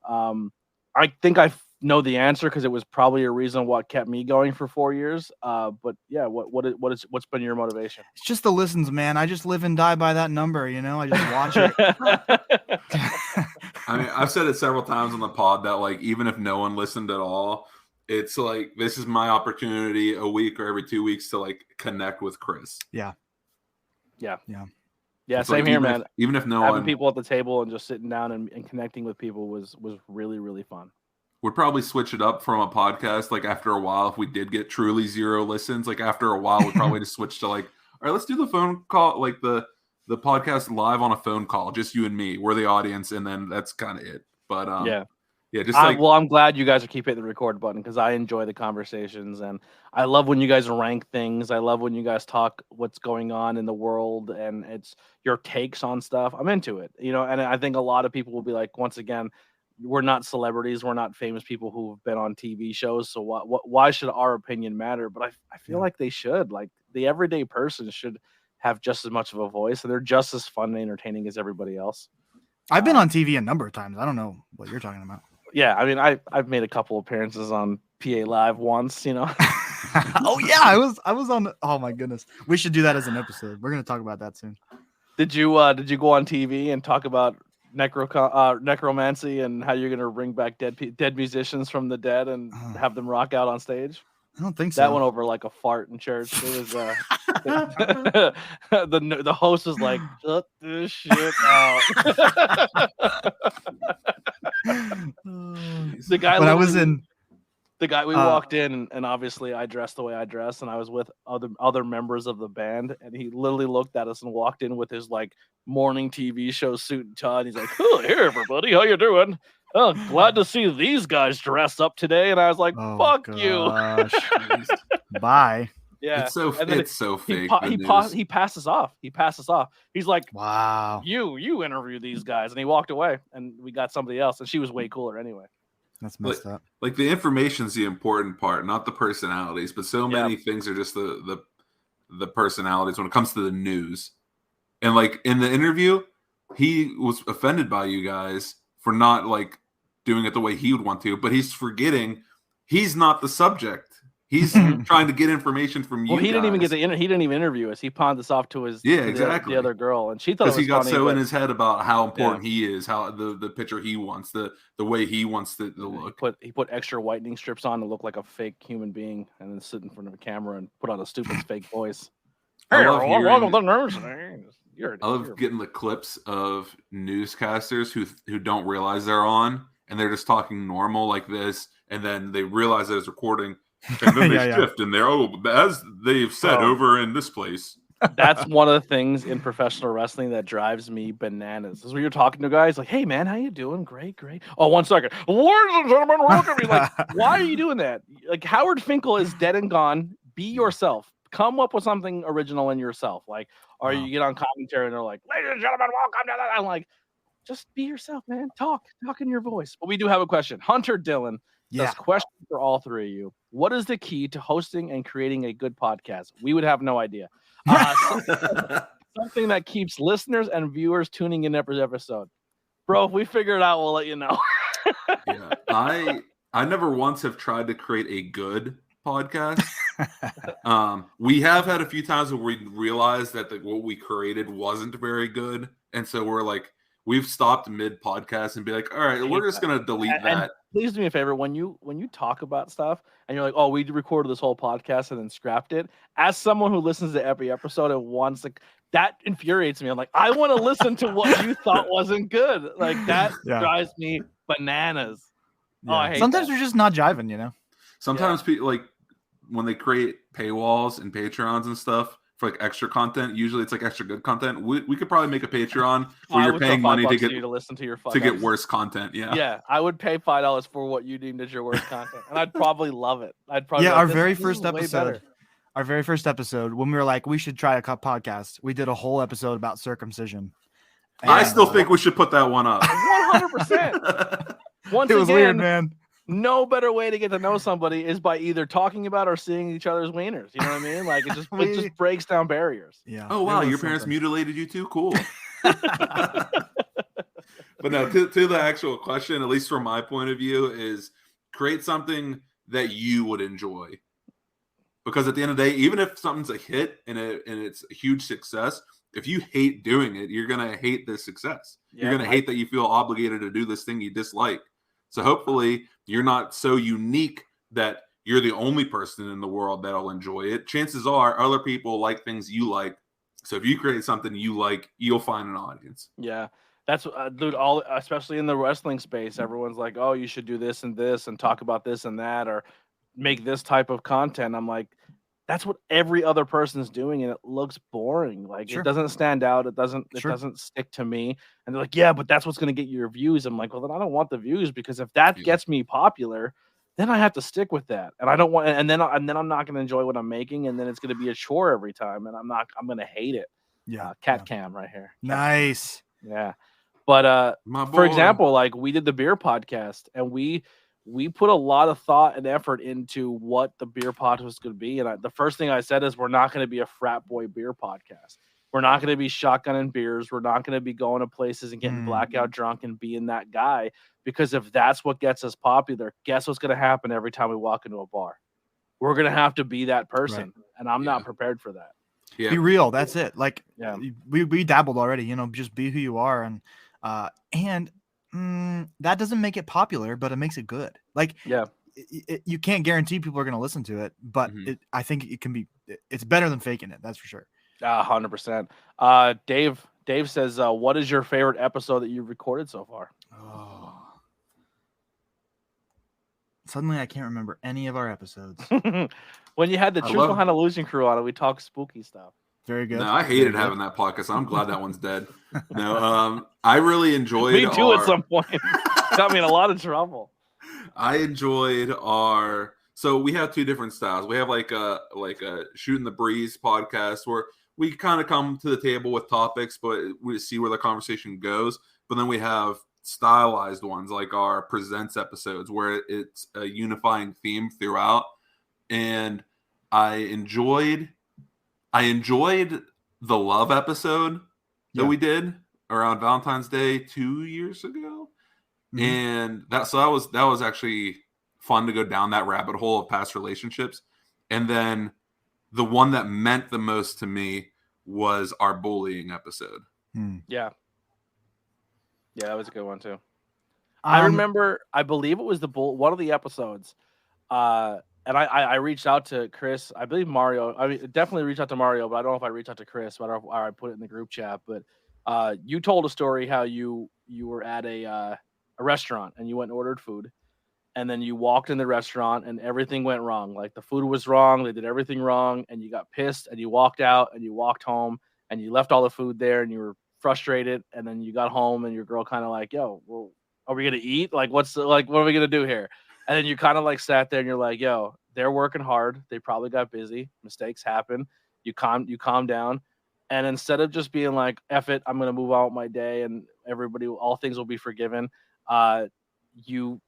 I think I know the answer because it was probably a reason what kept me going for 4 years. But yeah, what's been your motivation? It's just the listens, man. I just live and die by that number. You know, I just watch it. I mean, I've said it several times on the pod that like, even if no one listened at all, it's like, this is my opportunity a week or every 2 weeks to like connect with Chris. Yeah. It's Same like, here, man. Even if no having one, people at the table and just sitting down and connecting with people was really, really fun. Would probably switch it up from a podcast. Like after a while, if we did get truly 0 listens, like after a while, we'd probably just switch to like, all right, let's do the phone call, like the podcast live on a phone call, just you and me. We're the audience, and then that's kind of it. But just like, well, I'm glad you guys are keep hitting the record button because I enjoy the conversations, and I love when you guys rank things. I love when you guys talk what's going on in the world, and it's your takes on stuff. I'm into it, you know. And I think a lot of people will be like, once again, we're not celebrities, we're not famous people who've been on TV shows, so why should our opinion matter? But I feel like they should. Like, the everyday person should have just as much of a voice, and they're just as fun and entertaining as everybody else. I've been on TV a number of times. I don't know what you're talking about. Yeah, I mean, I've made a couple appearances on PA Live once, you know. Oh yeah, I was on. Oh my goodness, we should do that as an episode. We're gonna talk about that soon. Did you go on TV and talk about necromancy and how you're gonna bring back dead musicians from the dead and have them rock out on stage? I don't think so. That went over like a fart in church. It was the host was like, "Shut this shit out." The guy when I was in The guy we walked in, and obviously I dressed the way I dress, and I was with other members of the band, and he literally looked at us and walked in with his like morning TV show suit and tie. And he's like, "Oh, hey everybody, how you doing? Oh, glad to see these guys dressed up today." And I was like, "Fuck you." Bye. Yeah, it's so fake. He passes off. He's like, "Wow, you interview these guys," and he walked away, and we got somebody else, and she was way cooler anyway. That's messed up. Like the information's the important part, not the personalities. But so many things are just the personalities when it comes to the news. And like in the interview, he was offended by you guys for not like doing it the way he would want to, but he's forgetting he's not the subject. He's trying to get information from you. Well, he guys. didn't even get he didn't even interview us. He pawned us off to his exactly the other girl, and she thought it was he got funny, so in his head about how important he is, how the picture he wants, the way he wants to look. He put extra whitening strips on to look like a fake human being, and then sit in front of a camera and put on a stupid fake voice. I love getting the clips of newscasters who don't realize they're on, and they're just talking normal like this, and then they realize that it's recording. And then they shift and they're as they've said over in this place. That's one of the things in professional wrestling that drives me bananas. Is when you're talking to guys like, "Hey man, how you doing? Great. Oh, 1 second. Ladies and gentlemen, welcome." Like, why are you doing that? Like Howard Finkel is dead and gone. Be yourself. Come up with something original in yourself. Like, or you get on commentary and they're like, "Ladies and gentlemen, welcome to that." I'm like, just be yourself, man. Talk in your voice. But we do have a question. Hunter Dillon. This question for all three of you. What is the key to hosting and creating a good podcast? We would have no idea. Something that keeps listeners and viewers tuning in every episode. Bro, if we figure it out, we'll let you know. I never once have tried to create a good podcast. We have had a few times where we realized that what we created wasn't very good. And so we're like, we've stopped mid-podcast and be like, all right, we're just going to delete that. And please do me a favor. When you talk about stuff and you're like, "Oh, we recorded this whole podcast and then scrapped it," as someone who listens to every episode and wants to, that infuriates me. I'm like, I want to listen to what you thought wasn't good. Like that drives me bananas. Yeah. Oh, I hate Sometimes we're just not jiving, you know? Sometimes people like when they create paywalls and Patreons and stuff for like extra content, usually it's like extra good content. We could probably make a Patreon where you're paying money to listen to your get worse content. Yeah, I would pay $5 for what you deemed as your worst content, and I'd probably love it. I'd probably our very first episode. Our very first episode, when we were like, we should try a podcast, we did a whole episode about circumcision. And I still think we should put that one up. 100%. Once it was weird, man. No better way to get to know somebody is by either talking about or seeing each other's wieners. You know what I mean? Like it just breaks down barriers. Yeah. Oh wow, your parents mutilated you too? Cool. But no, to the actual question, at least from my point of view, is create something that you would enjoy. Because at the end of the day, even if something's a hit and it's a huge success, if you hate doing it, you're gonna hate the success. You're gonna hate that you feel obligated to do this thing you dislike. So hopefully you're not so unique that you're the only person in the world that'll enjoy it. Chances are other people like things you like. So if you create something you like, you'll find an audience. Yeah. That's dude, especially in the wrestling space, everyone's like, "Oh, you should do this and talk about this and that or make this type of content." I'm like, that's what every other person's doing, and it looks boring. Like it doesn't stand out. It doesn't stick to me. And they're like, "Yeah, but that's what's going to get your views." I'm like, well, then I don't want the views, because if that gets me popular, then I have to stick with that. And I don't want, and then I'm not going to enjoy what I'm making, and then it's going to be a chore every time, and I'm going to hate it. Yeah, cam right here. Nice. Yeah, but for example, like we did the beer podcast, and we put a lot of thought and effort into what the beer podcast was going to be. And the first thing I said is, we're not going to be a frat boy beer podcast. We're not going to be shotgunning beers. We're not going to be going to places and getting blackout drunk and being that guy. Because if that's what gets us popular, guess what's going to happen every time we walk into a bar? We're going to have to be that person. Right. And I'm not prepared for that. Yeah. Be real. That's it. Like we dabbled already, you know, just be who you are. And that doesn't make it popular, but it makes it good. Like, you can't guarantee people are going to listen to it, but I think it can be. It's better than faking it. That's for sure. 100%. Dave says, "What is your favorite episode that you've recorded so far?" Oh, Suddenly, I can't remember any of our episodes. When you had the I Truth love- Behind Illusion crew on it, we talked spooky stuff. Very good. No, I Very hated good. having that podcast. I'm glad that one's dead. No, I really enjoyed. Me too. At some point, got me in a lot of trouble. I enjoyed our. So we have two different styles. We have like a shooting the breeze podcast where we kind of come to the table with topics, but we see where the conversation goes. But then we have stylized ones like our presents episodes where it's a unifying theme throughout. And I enjoyed the love episode that we did around Valentine's Day 2 years ago. Mhm. And that was actually fun to go down that rabbit hole of past relationships. And then the one that meant the most to me was our bullying episode. Yeah, that was a good one too. I remember, I believe it was one of the episodes, and I reached out to Chris. I believe Mario. I mean, definitely reached out to Mario, but I don't know if I reached out to Chris. But I put it in the group chat. But you told a story how you were at a restaurant and you went and ordered food, and then you walked in the restaurant and everything went wrong. Like the food was wrong, they did everything wrong, and you got pissed and you walked out and you walked home and you left all the food there and you were frustrated. And then you got home and your girl kind of like, yo, well, are we gonna eat? Like, what are we gonna do here? And then you kind of like sat there and you're like, yo, they're working hard. They probably got busy. Mistakes happen. You calm down. And instead of just being like, F it, I'm gonna move on with my day and all things will be forgiven. You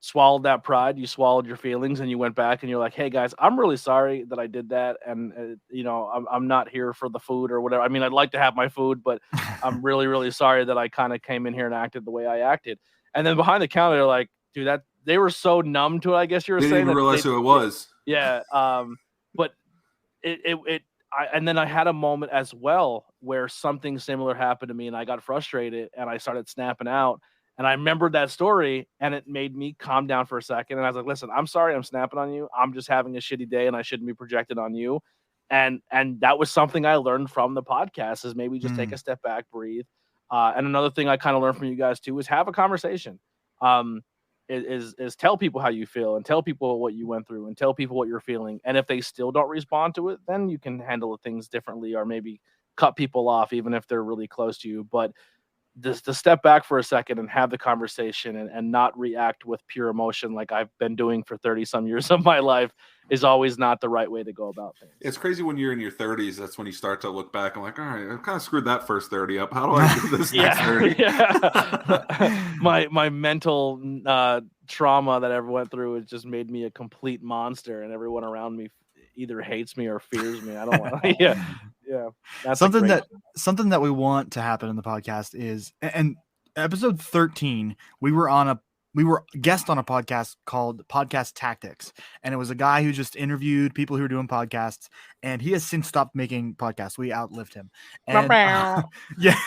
swallowed that pride, you swallowed your feelings, and you went back and you're like, hey guys, I'm really sorry that I did that. And I'm not here for the food or whatever. I mean, I'd like to have my food, but I'm really, really sorry that I kind of came in here and acted the way I acted. And then behind the counter, they're like, dude, that they were so numb to it. I guess you were saying They didn't even realize who it was. Yeah. But and then I had a moment as well where something similar happened to me and I got frustrated and I started snapping out. And I remembered that story and it made me calm down for a second. And I was like, listen, I'm sorry I'm snapping on you. I'm just having a shitty day and I shouldn't be projected on you. And that was something I learned from the podcast is maybe just take a step back, breathe. And another thing I kind of learned from you guys too is have a conversation. Is tell people how you feel and tell people what you went through and tell people what you're feeling. And if they still don't respond to it, then you can handle things differently or maybe cut people off, even if they're really close to you. But just to step back for a second and have the conversation and not react with pure emotion like I've been doing for 30 some years of my life is always not the right way to go about things. It's crazy when you're in your 30s. That's when you start to look back and like, all right, I've kind of screwed that first 30 up. How do I do this next 30? Yeah. my mental trauma that I ever went through has just made me a complete monster, and everyone around me either hates me or fears me. I don't want to. Yeah. That's something that we want to happen in the podcast is, and episode 13, we were guest on a podcast called Podcast Tactics, and it was a guy who just interviewed people who were doing podcasts, and he has since stopped making podcasts. We outlived him. And, yeah.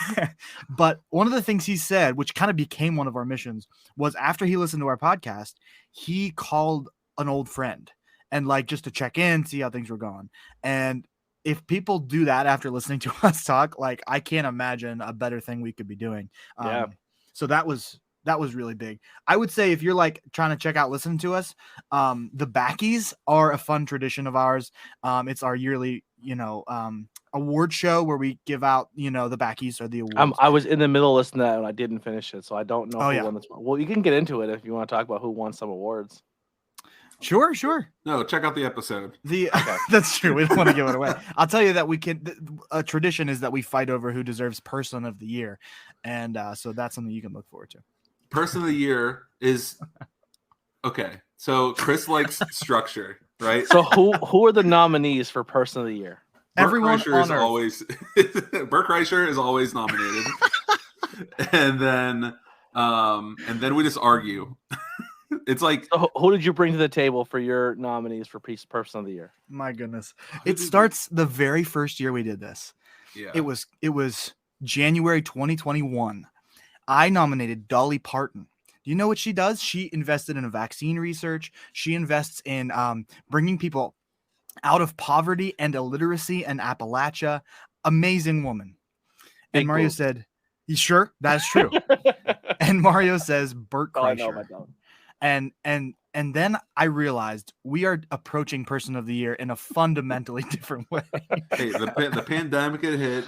But one of the things he said, which kind of became one of our missions, was after he listened to our podcast, he called an old friend and like just to check in, see how things were going. And if people do that after listening to us talk, like I can't imagine a better thing we could be doing. So that was really big. I would say if you're like trying to check out listening to us, the Backies are a fun tradition of ours. It's our yearly, award show where we give out, the Backies or the awards. I was in the middle of listening to that and I didn't finish it, so I don't know who won this one. Well, you can get into it if you want to talk about who won some awards. Sure. No, check out the episode. That's true. We don't want to give it away. I'll tell you that a tradition is that we fight over who deserves Person of the Year. And so that's something you can look forward to. Person of the Year is okay. So Chris likes structure, right? So who are the nominees for Person of the Year? Everyone Burke Kreischer is always nominated. and then we just argue. It's like, so who did you bring to the table for your nominees for Person of the Year? My goodness. It starts the very first year we did this. Yeah. It was January 2021. I nominated Dolly Parton. Do you know what she does? She invested in a vaccine research. She invests in bringing people out of poverty and illiteracy in Appalachia. Amazing woman. And Mario said, "You sure? That's true." And Mario says, Burt Kreischer. And then I realized we are approaching Person of the Year in a fundamentally different way. Hey, the pandemic had hit.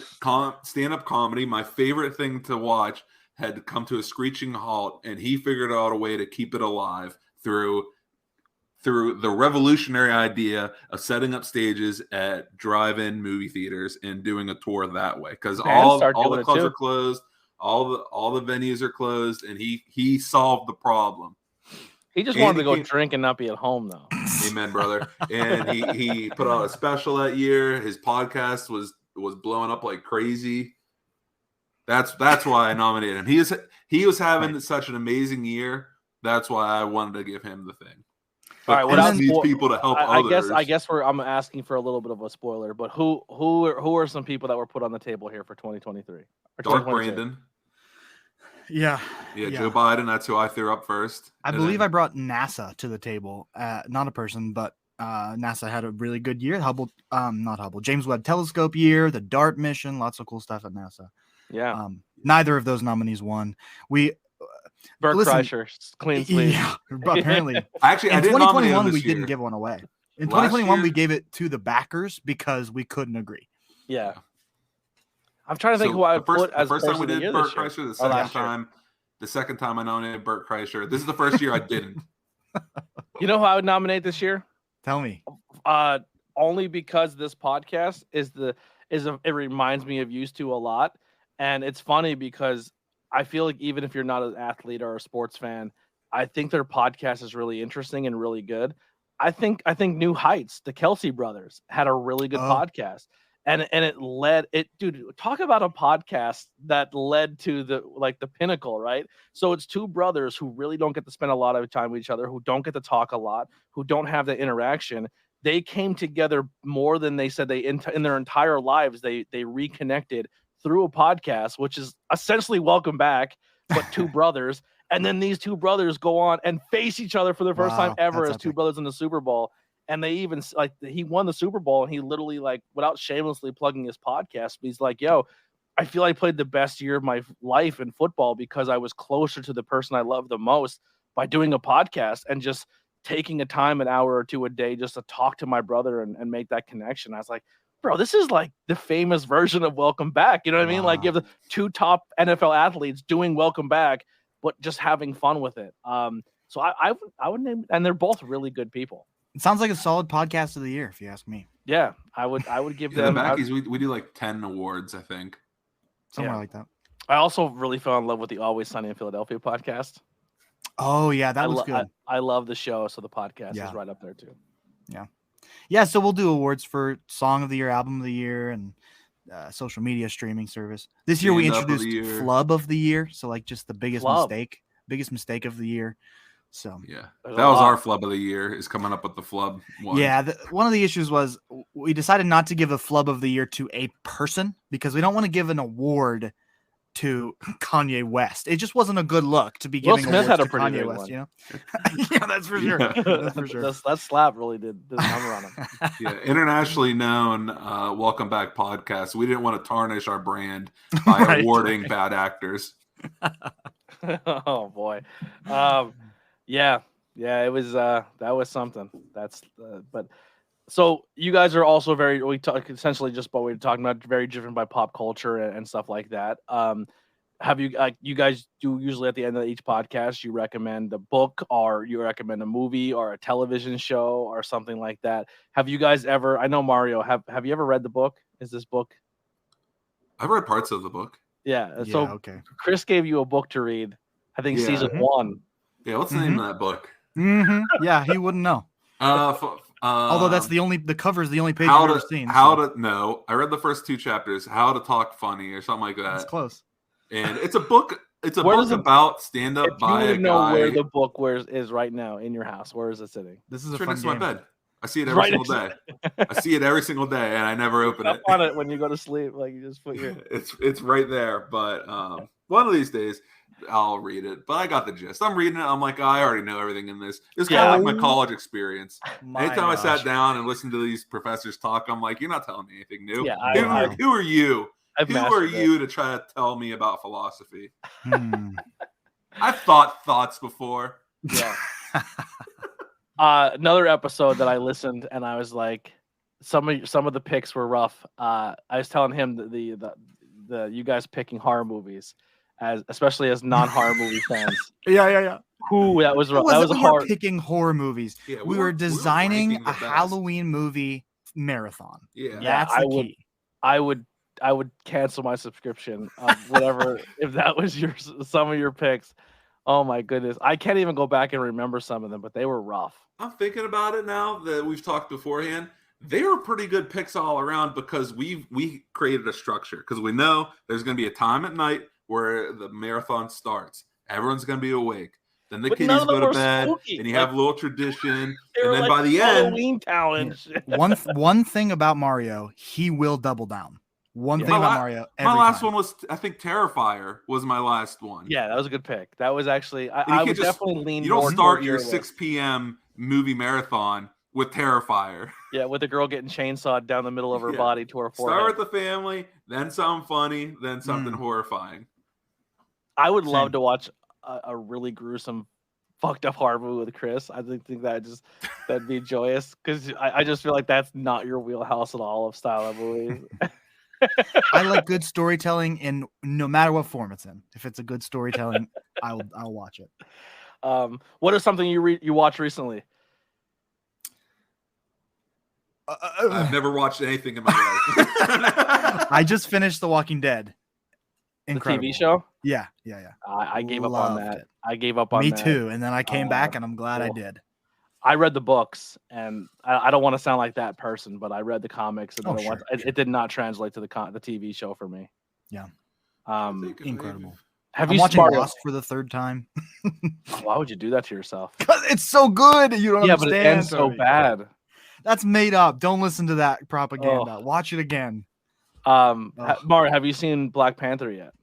Stand-up comedy, my favorite thing to watch, had come to a screeching halt, and he figured out a way to keep it alive through the revolutionary idea of setting up stages at drive-in movie theaters and doing a tour that way. Because all the clubs are closed, all the venues are closed, and he solved the problem. He just wanted to go drink and not be at home, though. Amen, brother. And he put out a special that year. His podcast was blowing up like crazy. That's why I nominated him. He was having such an amazing year. That's why I wanted to give him the thing. But all right, these people to help others. I guess I'm asking for a little bit of a spoiler, but who are some people that were put on the table here for 2023? Dark Brandon. Yeah. Joe Biden. That's who I threw up first. I believe I brought NASA to the table. Not a person, but NASA had a really good year. Not Hubble. James Webb Telescope year, the DART mission, lots of cool stuff at NASA. Yeah. Neither of those nominees won. Bert Kreischer, clean sweep. Yeah, apparently. Actually, in I didn't 2021 we year. didn't give one away. In 2021 we gave it to the backers because we couldn't agree. Yeah. I'm trying to think who I would put as the first time we did Bert Kreischer. The second time I nominated Bert Kreischer. This is the first year I didn't. You know who I would nominate this year? Tell me. Only because this podcast it reminds me of used to a lot, and it's funny because I feel like even if you're not an athlete or a sports fan, I think their podcast is really interesting and really good. I think New Heights, the Kelsey brothers, had a really good podcast. And dude, talk about a podcast that led to the pinnacle, right? So it's two brothers who really don't get to spend a lot of time with each other, who don't get to talk a lot, who don't have the interaction. They came together more than they said in their entire lives. They reconnected through a podcast, which is essentially Welcome Back, but two brothers. And then these two brothers go on and face each other for the first time ever as two brothers in the Super Bowl. And they even he won the Super Bowl, and he literally without shamelessly plugging his podcast, he's like, yo, I feel I played the best year of my life in football because I was closer to the person I love the most by doing a podcast and just taking a time, an hour or two a day, just to talk to my brother and make that connection. I was like, bro, this is like the famous version of Welcome Back. You know what I mean? Like you have the two top NFL athletes doing Welcome Back, but just having fun with it. So I would name, and they're both really good people. It sounds like a solid podcast of the year, if you ask me. Yeah, I would give them. The Mackies, we do like 10 awards, I think. Somewhere like that. I also really fell in love with the Always Sunny in Philadelphia podcast. Oh yeah, that was good. I love the show, so the podcast is right up there too. Yeah. So we'll do awards for Song of the Year, Album of the Year, and social media streaming service. This year we introduced Flub of the Year, so like just the biggest mistake of the year. So yeah, that was our flub of the year, is coming up with the flub one. Yeah, one of the issues was we decided not to give a flub of the year to a person because we don't want to give an award to Kanye West. It just wasn't a good look to be giving awards to Kanye West, you know? Yeah, that's for sure. That's for sure. That slap really did the number on him. Yeah, internationally known Welcome Back podcast. We didn't want to tarnish our brand by awarding bad actors. Oh boy. Yeah, it was that was something. That's but so you guys are also essentially just what we were talking about, very driven by pop culture and stuff like that. Have you guys do usually at the end of each podcast you recommend a book or you recommend a movie or a television show or something like that? Have you guys ever? I know Mario. Have you ever read the book? Is this book? I've read parts of the book. Yeah. So Chris gave you a book to read. I think season 1. Yeah, what's the name of that book? Yeah, he wouldn't know. Although the cover is the only page I've ever seen. I read the first 2 chapters. How to Talk Funny or something like that. That's close. And it's a book. It's a book about stand-up by a guy. You know where the book is right now in your house. Where is it sitting? This is a right fun next game. to my bed. I see it every single day. I see it every single day, and I never open it. On it when you go to sleep, like you just put your. It's right there, but one of these days I'll read it. But I got the gist. I'm reading it. I'm like, I already know everything in this. It's kind of like my college experience. Anytime I sat down and listened to these professors talk, I'm like, you're not telling me anything new. Yeah, who are you? Who are you to try to tell me about philosophy? I've thought thoughts before. Yeah. Another episode that I listened and I was like, some of the picks were rough. I was telling him the you guys picking horror movies, especially as non-horror movie fans. Yeah. Who that was rough. That was we hard. were picking horror movies. Yeah, we were designing ranking the a best. Halloween movie marathon. Yeah, That's the key. I would cancel my subscription of whatever if that was some of your picks. Oh my goodness, I can't even go back and remember some of them, but they were rough. I'm thinking about it now that we've talked beforehand. They were pretty good picks all around because we created a structure because we know there's going to be a time at night where the marathon starts. Everyone's going to be awake. Then the kiddies go to bed, spooky. and you have a little tradition. And then like by the Halloween end, Town and shit. One thing about Mario, he will double down. One thing about Mario. My last one was, I think, Terrifier was my last one. Yeah, that was a good pick. That was actually I would definitely lean. You don't start your 6 p.m. movie marathon with Terrifier. Yeah, with a girl getting chainsawed down the middle of her body to her forehead. Start with the family, then something funny, then something horrifying. I would love to watch a really gruesome, fucked up horror movie with Chris. I think that'd be joyous because I just feel like that's not your wheelhouse at all of style of movies. I like good storytelling in no matter what form it's in. If it's a good storytelling, I'll watch it. What is something you watched recently? I've never watched anything in my life. I just finished The Walking Dead. Incredible. The TV show? Yeah. I gave up on that. It. I gave up on Me that. too. And then I came back, and I'm glad I did. I read the books, and I don't want to sound like that person, but I read the comics, and it did not translate to the TV show for me. Yeah. Incredible. I'm watching Lost for the third time. Why would you do that to yourself? Because it's so good. You don't understand. But it ends so bad. That's made up. Don't listen to that propaganda. Watch it again. Mario, have you seen Black Panther yet?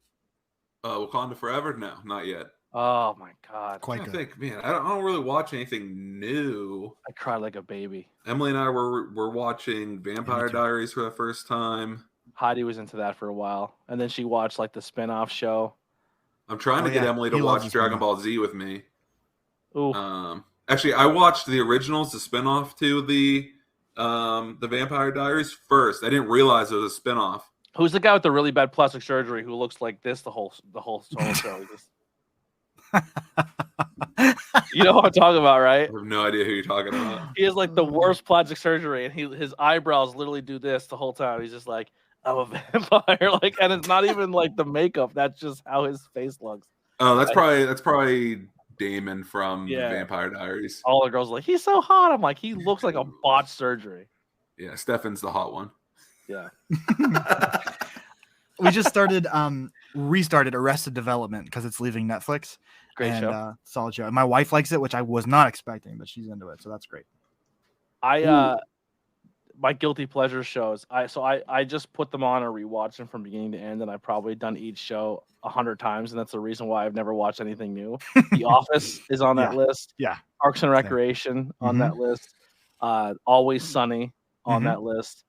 Wakanda Forever? No, not yet. Oh my god. Quite good. I don't really watch anything new. I cried like a baby. Emily and I were watching Vampire Diaries for the first time. Heidi was into that for a while, and then she watched like the spin-off show. I'm trying to get Emily to watch Dragon Ball Z with me. Ooh. Actually, I watched the originals, the spin-off to the Vampire Diaries first. I didn't realize it was a spin-off. Who's the guy with the really bad plastic surgery who looks like this the whole show? You know what I'm talking about, right? I have no idea who you're talking about. He has like the worst plastic surgery, and his eyebrows literally do this the whole time. He's just like, I'm a vampire, like, and it's not even like the makeup. That's just how his face looks. Oh, that's probably Damon from the Vampire Diaries. All the girls are like, he's so hot. I'm like, he looks like a botched surgery. Yeah, Stefan's the hot one. Yeah. We just restarted Arrested Development because it's leaving Netflix. Great show. Solid show. And my wife likes it, which I was not expecting, but she's into it, so that's great. My guilty pleasure shows. I just put them on or rewatch them from beginning to end, and I've probably done each show 100 times, and that's the reason why I've never watched anything new. The Office is on that list. Yeah. Parks and Recreation on that list. Always Sunny on that list.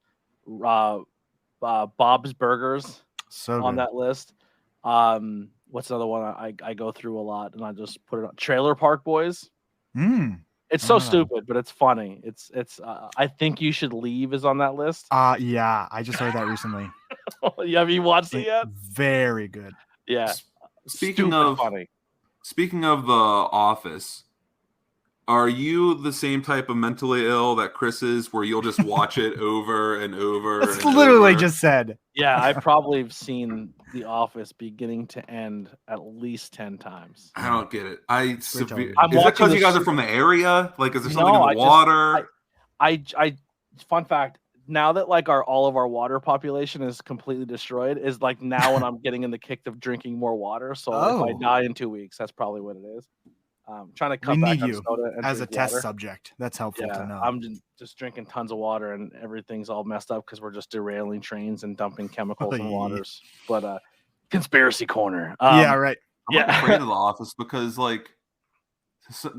Bob's Burgers on that list. What's another one I go through a lot, and I just put it on. Trailer Park Boys. It's so stupid, but it's funny. It's I Think You Should Leave is on that list. Yeah, I just heard that recently. Have you watched it yet? Very good. Yeah. Speaking of The Office, are you the same type of mentally ill that Chris is, where you'll just watch it over and over? That's literally what I just said. Yeah, I've probably seen The Office beginning to end at least 10 times. I don't get it. Is it watching because you guys are from the area? Like, is there something in the water? Fun fact. Now that like all of our water population is completely destroyed, is like now when I'm getting in the kick of drinking more water. So if I die in 2 weeks, that's probably what it is. Trying to cut back on soda and as a test subject. That's helpful to know. I'm just drinking tons of water, and everything's all messed up because we're just derailing trains and dumping chemicals in waters. But conspiracy corner. Yeah, right. I'm afraid of The Office because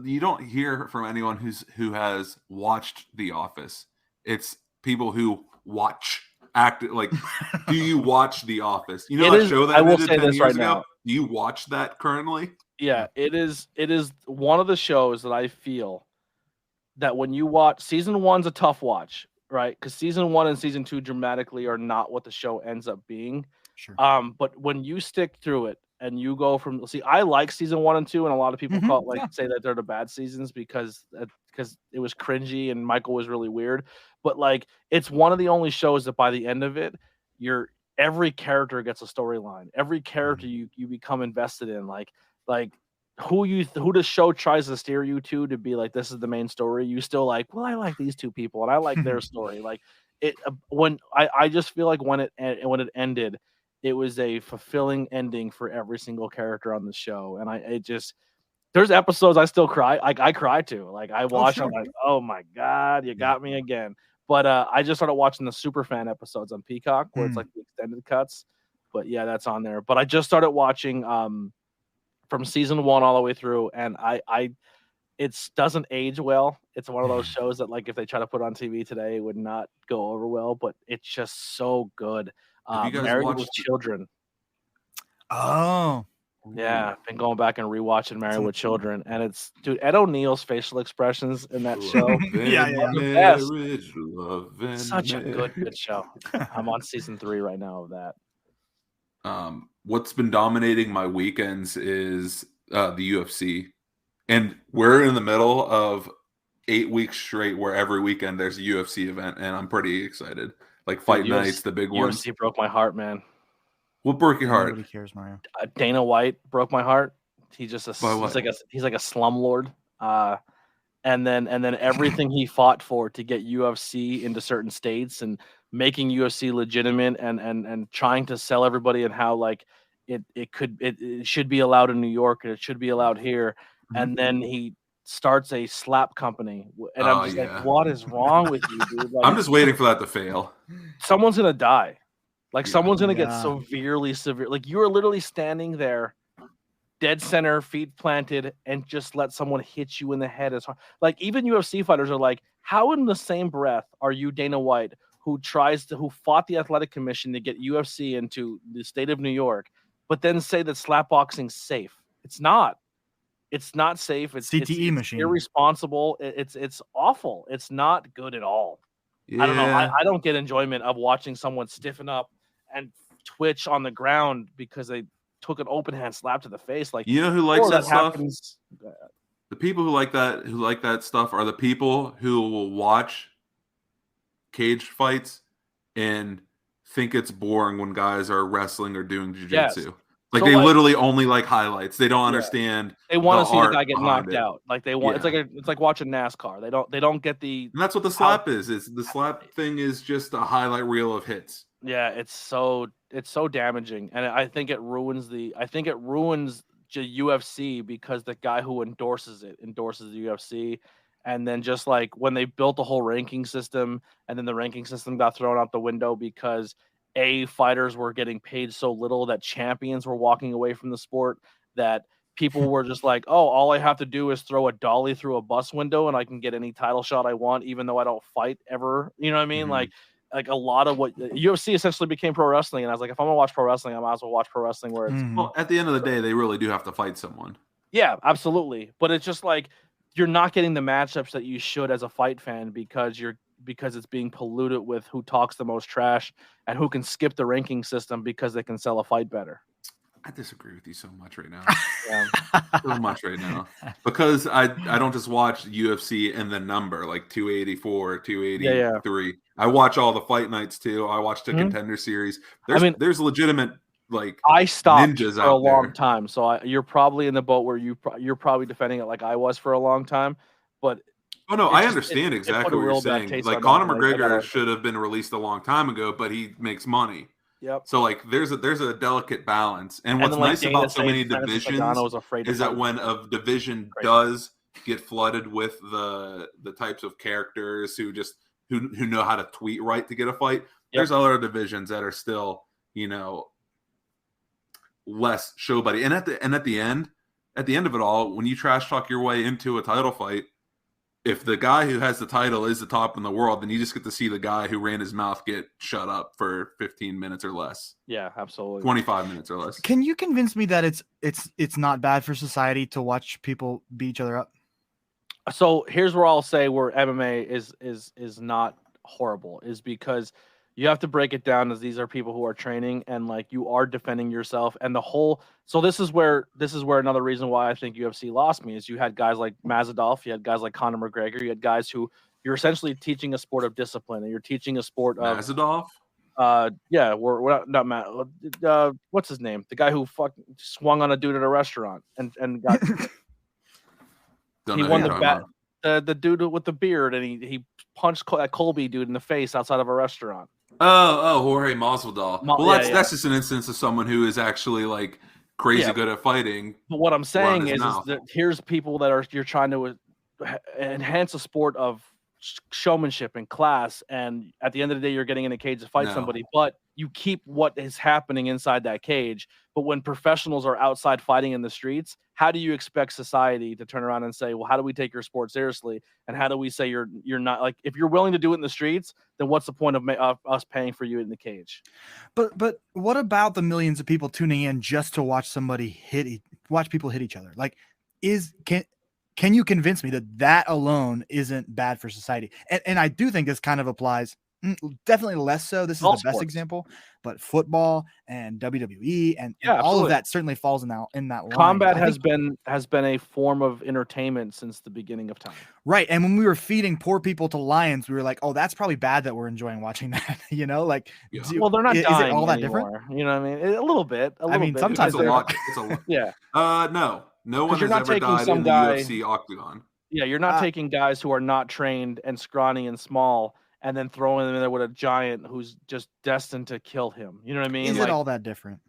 you don't hear from anyone who has watched The Office. It's people who watch do you watch The Office? You know It that is- show that I will ended say 10 this years right ago? now. Do you watch that currently? Yeah, it is one of the shows that I feel that when you watch season 1's a tough watch, right? Because season 1 and season 2 dramatically are not what the show ends up being. Sure. But when you stick through it and you go from I like season 1 and 2, and a lot of people say that they're the bad seasons because it was cringy and Michael was really weird. But like it's one of the only shows that by the end of it, every character gets a storyline. Every character you become invested in. Like who the show tries to steer you to be like, this is the main story, you still like, well, I like these two people and I like their story. Like it when I just feel like when it ended, it was a fulfilling ending for every single character on the show. And there's episodes I still cry. I cry too. Like I watch, I'm like, oh my God, you got me again. But I just started watching the Superfan episodes on Peacock where it's like the extended cuts. But yeah, that's on there. But I just started watching from season 1 all the way through, and it doesn't age well. It's one of those shows that like if they try to put on TV today, it would not go over well. But it's just so good. Have you guys Married watched with Children. Oh, Yeah, I've been going back and rewatching Married with Children, and it's Ed O'Neill's facial expressions in that show. Such a good show. I'm on season 3 right now of that. What's been dominating my weekends is the UFC, and we're in the middle of 8 weeks straight where every weekend there's a UFC event, and I'm pretty excited. Like fight nights, the big ones. UFC broke my heart, man. What broke your heart? Nobody cares, Mario. Dana White broke my heart. He's just he's like a slumlord. And then everything he fought for to get UFC into certain states and making UFC legitimate and trying to sell everybody and how like it should be allowed in New York and it should be allowed here. And then he starts a slap company, and I'm just like, what is wrong with you, dude? Like, I'm just waiting for that to fail. Someone's gonna die. Like someone's gonna get severe. Like you are literally standing there, dead center, feet planted, and just let someone hit you in the head as hard. Like even UFC fighters are like, how in the same breath are you Dana White, who fought the athletic commission to get UFC into the state of New York, but then say that slap boxing's safe? It's not. It's not safe. It's CTE machine. Irresponsible. It's awful. It's not good at all. Yeah. I don't know. I don't get enjoyment of watching someone stiffen up and twitch on the ground because they took an open hand slap to the face. Like, you know who likes that stuff? Happens. The people who like that stuff are the people who will watch cage fights and think it's boring when guys are wrestling or doing jiu-jitsu. Yes. Like they literally only like highlights. They don't understand. They want to see the guy get behind knocked out. Like they want. It's like watching NASCAR. They don't get the. And that's what the slap is. It's the slap thing is just a highlight reel of hits. Yeah, it's so damaging, and I think it ruins the UFC because the guy who endorses the UFC, and then just like when they built the whole ranking system, and then the ranking system got thrown out the window because fighters were getting paid so little that champions were walking away from the sport, that people were just like, oh, all I have to do is throw a dolly through a bus window and I can get any title shot I want, even though I don't fight ever. You know what I mean? Like a lot of what UFC essentially became pro wrestling. And I was like, if I'm gonna watch pro wrestling, I might as well watch pro wrestling where it's well, at the end of the day, they really do have to fight someone. Yeah, absolutely. But it's just like you're not getting the matchups that you should as a fight fan because it's being polluted with who talks the most trash and who can skip the ranking system because they can sell a fight better. I disagree with you so much right now. So much right now. Because I don't just watch UFC and the number, like 284, 283. Yeah. I watch all the fight nights too. I watch the Contender Series. There's legitimate like I stopped ninjas for out a long there. time. So you're probably in the boat where you're probably defending it like I was for a long time. But oh no, I understand exactly what you're saying. Like Conor McGregor should have been released a long time ago, but he makes money. Yep. So like there's a delicate balance. And what's nice about so many divisions is that when a division does get flooded with the types of characters who know how to tweet right to get a fight, there's other divisions that are still, less show buddy. And at the end of it all, when you trash talk your way into a title fight, if the guy who has the title is the top in the world, then you just get to see the guy who ran his mouth get shut up for 15 minutes or less. Yeah, absolutely. 25 minutes or less. Can you convince me that it's not bad for society to watch people beat each other up? So here's where I'll say where MMA is not horrible is because you have to break it down as these are people who are training and like you are defending yourself and the whole. So this is where another reason why I think UFC lost me is you had guys like Mazadov, you had guys like Conor McGregor, you had guys who you're essentially teaching a sport of discipline and you're teaching a sport of Mazadov. Yeah, we're not Matt. What's his name? The guy who swung on a dude at a restaurant and got he won the bet. The dude with the beard and he punched that Colby dude in the face outside of a restaurant. Oh, Jorge Masvidal. Well, that's just an instance of someone who is actually like crazy good at fighting. But what I'm saying is that here's people that you're trying to enhance a sport of showmanship and class, and at the end of the day, you're getting in a cage to fight somebody, but you keep what is happening inside that cage. But when professionals are outside fighting in the streets, how do you expect society to turn around and say, well, how do we take your sport seriously? And how do we say you're not like, if you're willing to do it in the streets, then what's the point of us paying for you in the cage? But what about the millions of people tuning in just to watch watch people hit each other? Like, can you convince me that alone isn't bad for society? And I do think this kind of applies. Definitely less so. This is the best example, but football and WWE and all of that certainly falls in that line. Combat has been a form of entertainment since the beginning of time. Right. And when we were feeding poor people to lions, we were like, oh, that's probably bad that we're enjoying watching that. Like, well, they're not dying. Is it all that anymore. Different? You know what I mean? A little bit. Sometimes it's a lot. It's a lot. Yeah. No one has ever died in the UFC octagon. Yeah, you're not taking guys who are not trained and scrawny and small and then throwing them in there with a giant who's just destined to kill him. You know what I mean? Is it all that different?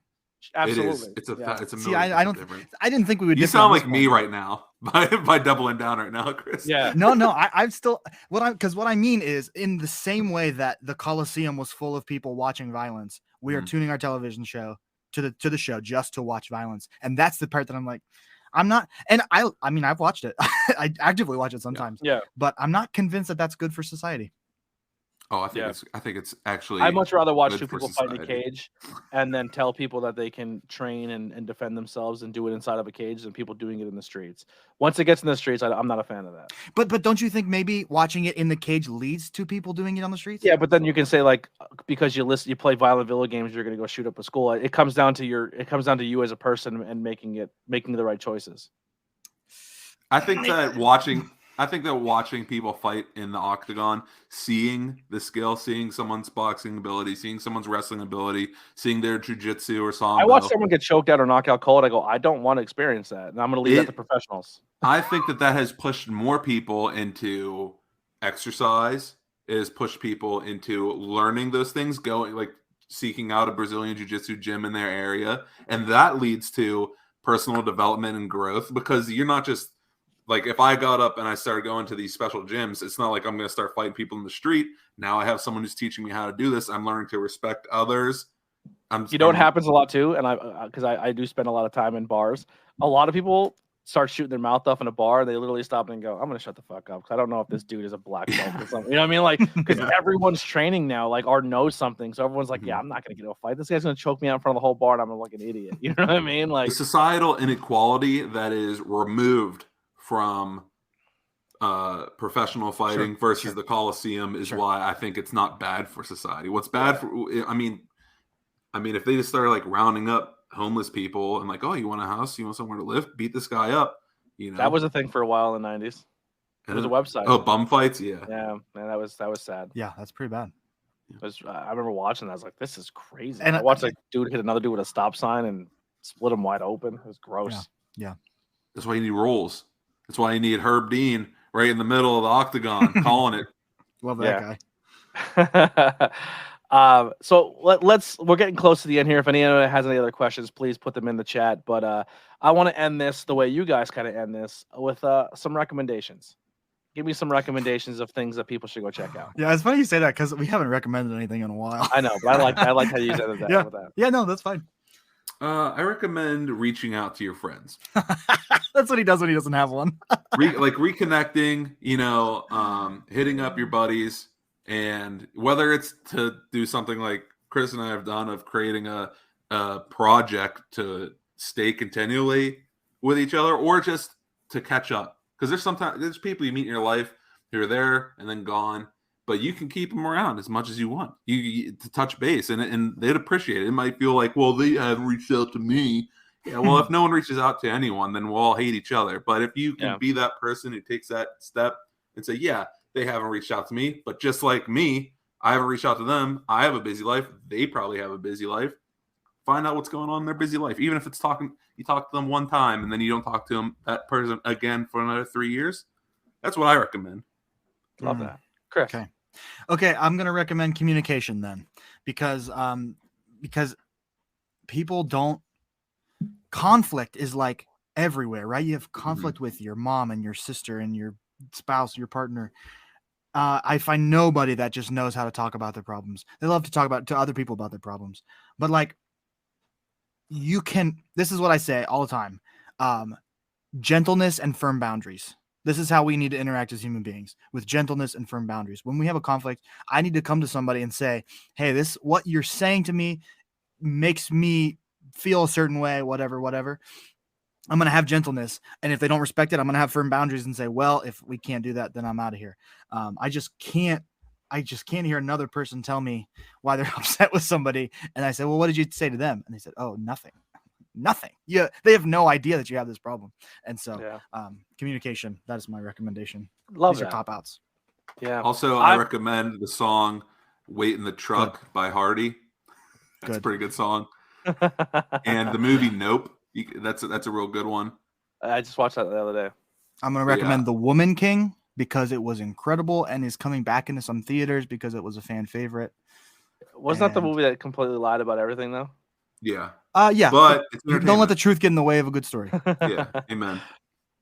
Absolutely. It is. It's a See, I don't. different. I didn't think we would. You sound like me right now by doubling down right now, Chris. Yeah. No. I'm still what I mean is in the same way that the Coliseum was full of people watching violence, we are tuning our television show to the show just to watch violence, and that's the part that I'm like. I'm not, and I mean, I've watched it. I actively watch it sometimes. Yeah. But I'm not convinced that that's good for society. Oh, I think it's actually. I'd much rather watch two people fight in a cage, and then tell people that they can train and defend themselves and do it inside of a cage than people doing it in the streets. Once it gets in the streets, I'm not a fan of that. But don't you think maybe watching it in the cage leads to people doing it on the streets? Yeah, but then you can say like because you play violent video games, you're going to go shoot up a school. It comes down to you as a person and making the right choices. I think that watching people fight in the octagon, seeing the skill, seeing someone's boxing ability, seeing someone's wrestling ability, seeing their jiu-jitsu or sambo. I watch someone get choked out or knocked out cold. I go, I don't want to experience that, and I'm going to leave that to professionals. I think that has pushed more people into exercise. It has pushed people into learning those things, seeking out a Brazilian jiu-jitsu gym in their area, and that leads to personal development and growth because you're not just like if I got up and I started going to these special gyms, it's not like I'm going to start fighting people in the street. Now I have someone who's teaching me how to do this. I'm learning to respect others. What happens a lot too, and because I do spend a lot of time in bars. A lot of people start shooting their mouth off in a bar, and they literally stop and go, "I'm going to shut the fuck up because I don't know if this dude is a black belt or something." You know what I mean? Like because everyone's training now, like or knows something, so everyone's like, "Yeah, I'm not going to get a fight. This guy's going to choke me out in front of the whole bar, and I'm like an idiot." You know what I mean? Like the societal inequality that is removed from professional fighting versus the Coliseum is why I think it's not bad for society. What's bad for I mean if they just started like rounding up homeless people and like, oh, you want a house, you want somewhere to live, beat this guy up, that was a thing for a while in the 90s. It was a website. Oh, bum fights. Yeah, man, that was sad. Yeah, that's pretty bad. I remember watching that. I was like, this is crazy. And I watched a dude hit another dude with a stop sign and split him wide open. It was gross. Yeah. That's why you need rules. That's why you need Herb Dean right in the middle of the octagon calling it. Love that guy. So we're getting close to the end here. If anyone has any other questions, please put them in the chat. But I want to end this the way you guys kind of end this with some recommendations. Give me some recommendations of things that people should go check out. Yeah, it's funny you say that because we haven't recommended anything in a while. I know, but I like how you said that. Yeah, no, that's fine. I recommend reaching out to your friends. That's what he does when he doesn't have one. Like reconnecting, hitting up your buddies, and whether it's to do something like Chris and I have done of creating a project to stay continually with each other, or just to catch up. Because there's people you meet in your life who are there and then gone, but you can keep them around as much as you want. You to touch base, and they'd appreciate it. It might feel like, well, they haven't reached out to me. Yeah, well, if no one reaches out to anyone, then we'll all hate each other. But if you can be that person who takes that step and say, yeah, they haven't reached out to me, but just like me, I haven't reached out to them. I have a busy life. They probably have a busy life. Find out what's going on in their busy life. Even if it's you talk to them one time and then you don't talk to that person again for another 3 years. That's what I recommend. Love that. Chris. Okay, I'm going to recommend communication then, because people don't. Conflict is like everywhere, right? You have conflict with your mom and your sister and your spouse, your partner. I find nobody that just knows how to talk about their problems. They love to talk to other people about their problems, but like this is what I say all the time. Gentleness and firm boundaries. This is how we need to interact as human beings, with gentleness and firm boundaries. When we have a conflict, I need to come to somebody and say, hey, what you're saying to me makes me feel a certain way, whatever. I'm going to have gentleness. And if they don't respect it, I'm going to have firm boundaries and say, well, if we can't do that, then I'm out of here. I just can't hear another person tell me why they're upset with somebody. And I say, well, what did you say to them? And they said, oh, nothing. Yeah. They have no idea that you have this problem. And so communication, that is my recommendation. These are cop outs. Yeah. Also, I recommend the song Wait in the Truck by Hardy. That's a pretty good song. And the movie Nope, that's a real good one. I just watched that the other day. I'm going to recommend The Woman King because it was incredible and is coming back into some theaters because it was a fan favorite. Wasn't that the movie that completely lied about everything though? Yeah. Yeah. But don't let the truth get in the way of a good story. Yeah. Amen.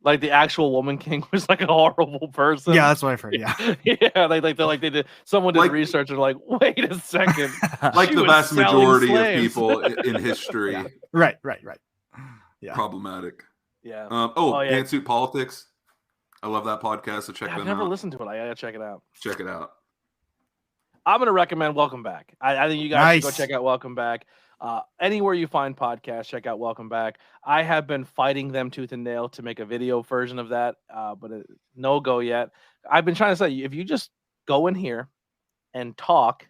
Like the actual Woman King was like a horrible person. Yeah, that's what I've heard. Yeah. Yeah, they did. Someone did research and like, wait a second. Like the vast majority of people in history. Yeah. Right. Yeah. Problematic. Yeah. Pantsuit Politics. I love that podcast. So check them out. I've never listened to it. I gotta check it out. Check it out. I'm gonna recommend Welcome Back. I think you guys should go check out Welcome Back. Anywhere you find podcasts, check out Welcome Back. I have been fighting them tooth and nail to make a video version of that, but no go yet. I've been trying to say, if you just go in here and talk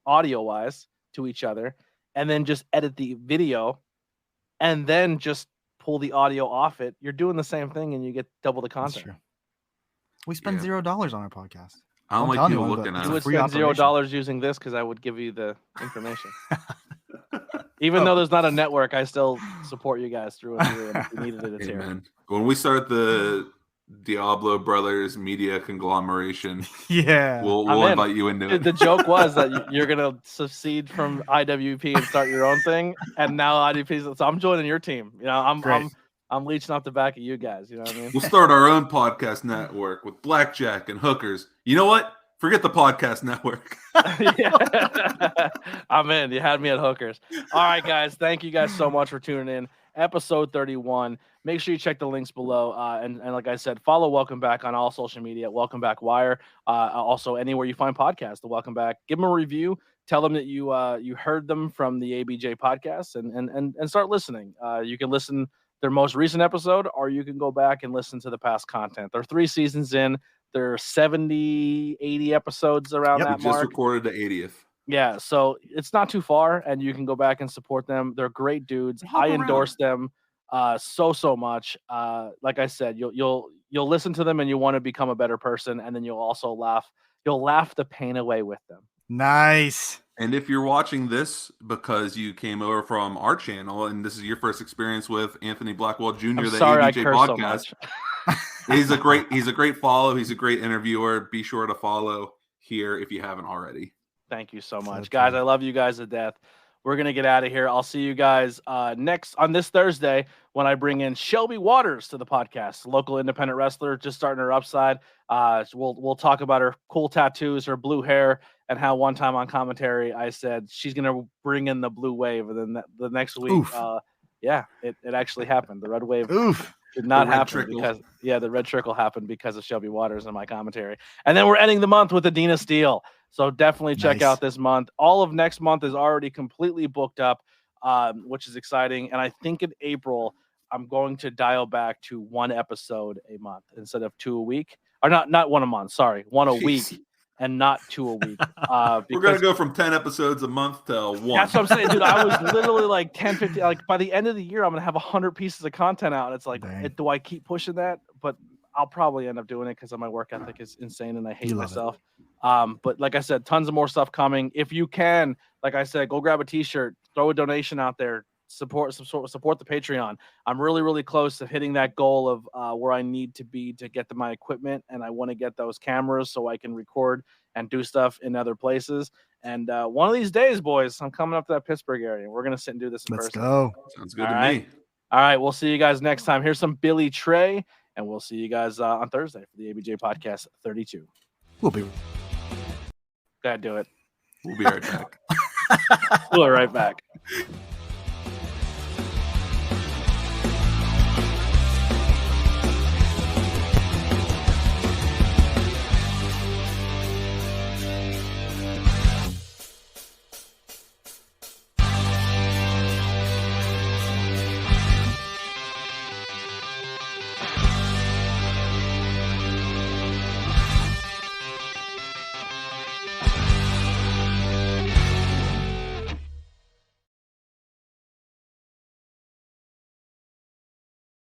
audio-wise to each other, and then just edit the video, and then just pull the audio off it, you're doing the same thing, and you get double the content. That's true. We spend $0 on our podcast. I don't like people looking at it. You would spend $0 using this because I would give you the information. Even though there's not a network, I still support you guys through and through. And if you needed it, it's here. When we start the Diablo Brothers media conglomeration, we'll invite you into it. The joke was that you're gonna secede from IWP and start your own thing, and now IWP. So I'm joining your team. You know, I'm leeching off the back of you guys. You know what I mean? We'll start our own podcast network with blackjack and hookers. You know what? Forget the podcast network. I'm in. You had me at hookers. All right, guys. Thank you guys so much for tuning in. Episode 31. Make sure you check the links below. And like I said, follow Welcome Back on all social media. Welcome Back Wire. Also, anywhere you find podcasts, the Welcome Back. Give them a review. Tell them that you heard them from the ABJ podcast and start listening. You can listen their most recent episode, or you can go back and listen to the past content. They're 3 seasons in. There are 70, 80 episodes around that mark. We just recorded the 80th. Yeah, so it's not too far, and you can go back and support them. They're great dudes. I endorse them so much. Like I said, you'll listen to them and you want to become a better person, and then you'll also laugh. You'll laugh the pain away with them. Nice. And if you're watching this because you came over from our channel and this is your first experience with Anthony Blackwell Jr., the ABJ podcast. He's a great follow. He's a great interviewer. Be sure to follow here if you haven't already. Thank you so much, guys. I love you guys to death. we're going to get out of here. I'll see you guys next on this Thursday when I bring in Shelby Waters to the podcast, local independent wrestler, just starting her upside. We'll talk about her cool tattoos, her blue hair, and how one time on commentary I said she's going to bring in the blue wave. And then the next week, it actually happened. The red wave did not happen because the red trickle happened because of Shelby Waters and my commentary. And then we're ending the month with Adina Steele. So definitely check out this month. All of next month is already completely booked up, which is exciting. And I think in April, I'm going to dial back to 1 episode a month instead of 2 a week. Or not 1 a month, sorry. 1 a week and not 2 a week. We're going to go from 10 episodes a month to 1. That's what I'm saying, dude. I was literally like 10, 15. Like by the end of the year, I'm going to have 100 pieces of content out. It's like, do I keep pushing that? But I'll probably end up doing it because my work ethic is insane and I hate myself. But like I said, tons of more stuff coming. If you can, like I said, go grab a t-shirt, throw a donation out there, support the Patreon. I'm really, really close to hitting that goal of where I need to be to get to my equipment. And I want to get those cameras so I can record and do stuff in other places. And one of these days, boys, I'm coming up to that Pittsburgh area. We're going to sit and do this in person. Let's go. Sounds good to me. All right. We'll see you guys next time. Here's some Billy Trey. And we'll see you guys on Thursday for the ABJ Podcast 32. We'll be. Go ahead, do it. We'll be right back. We'll be right back.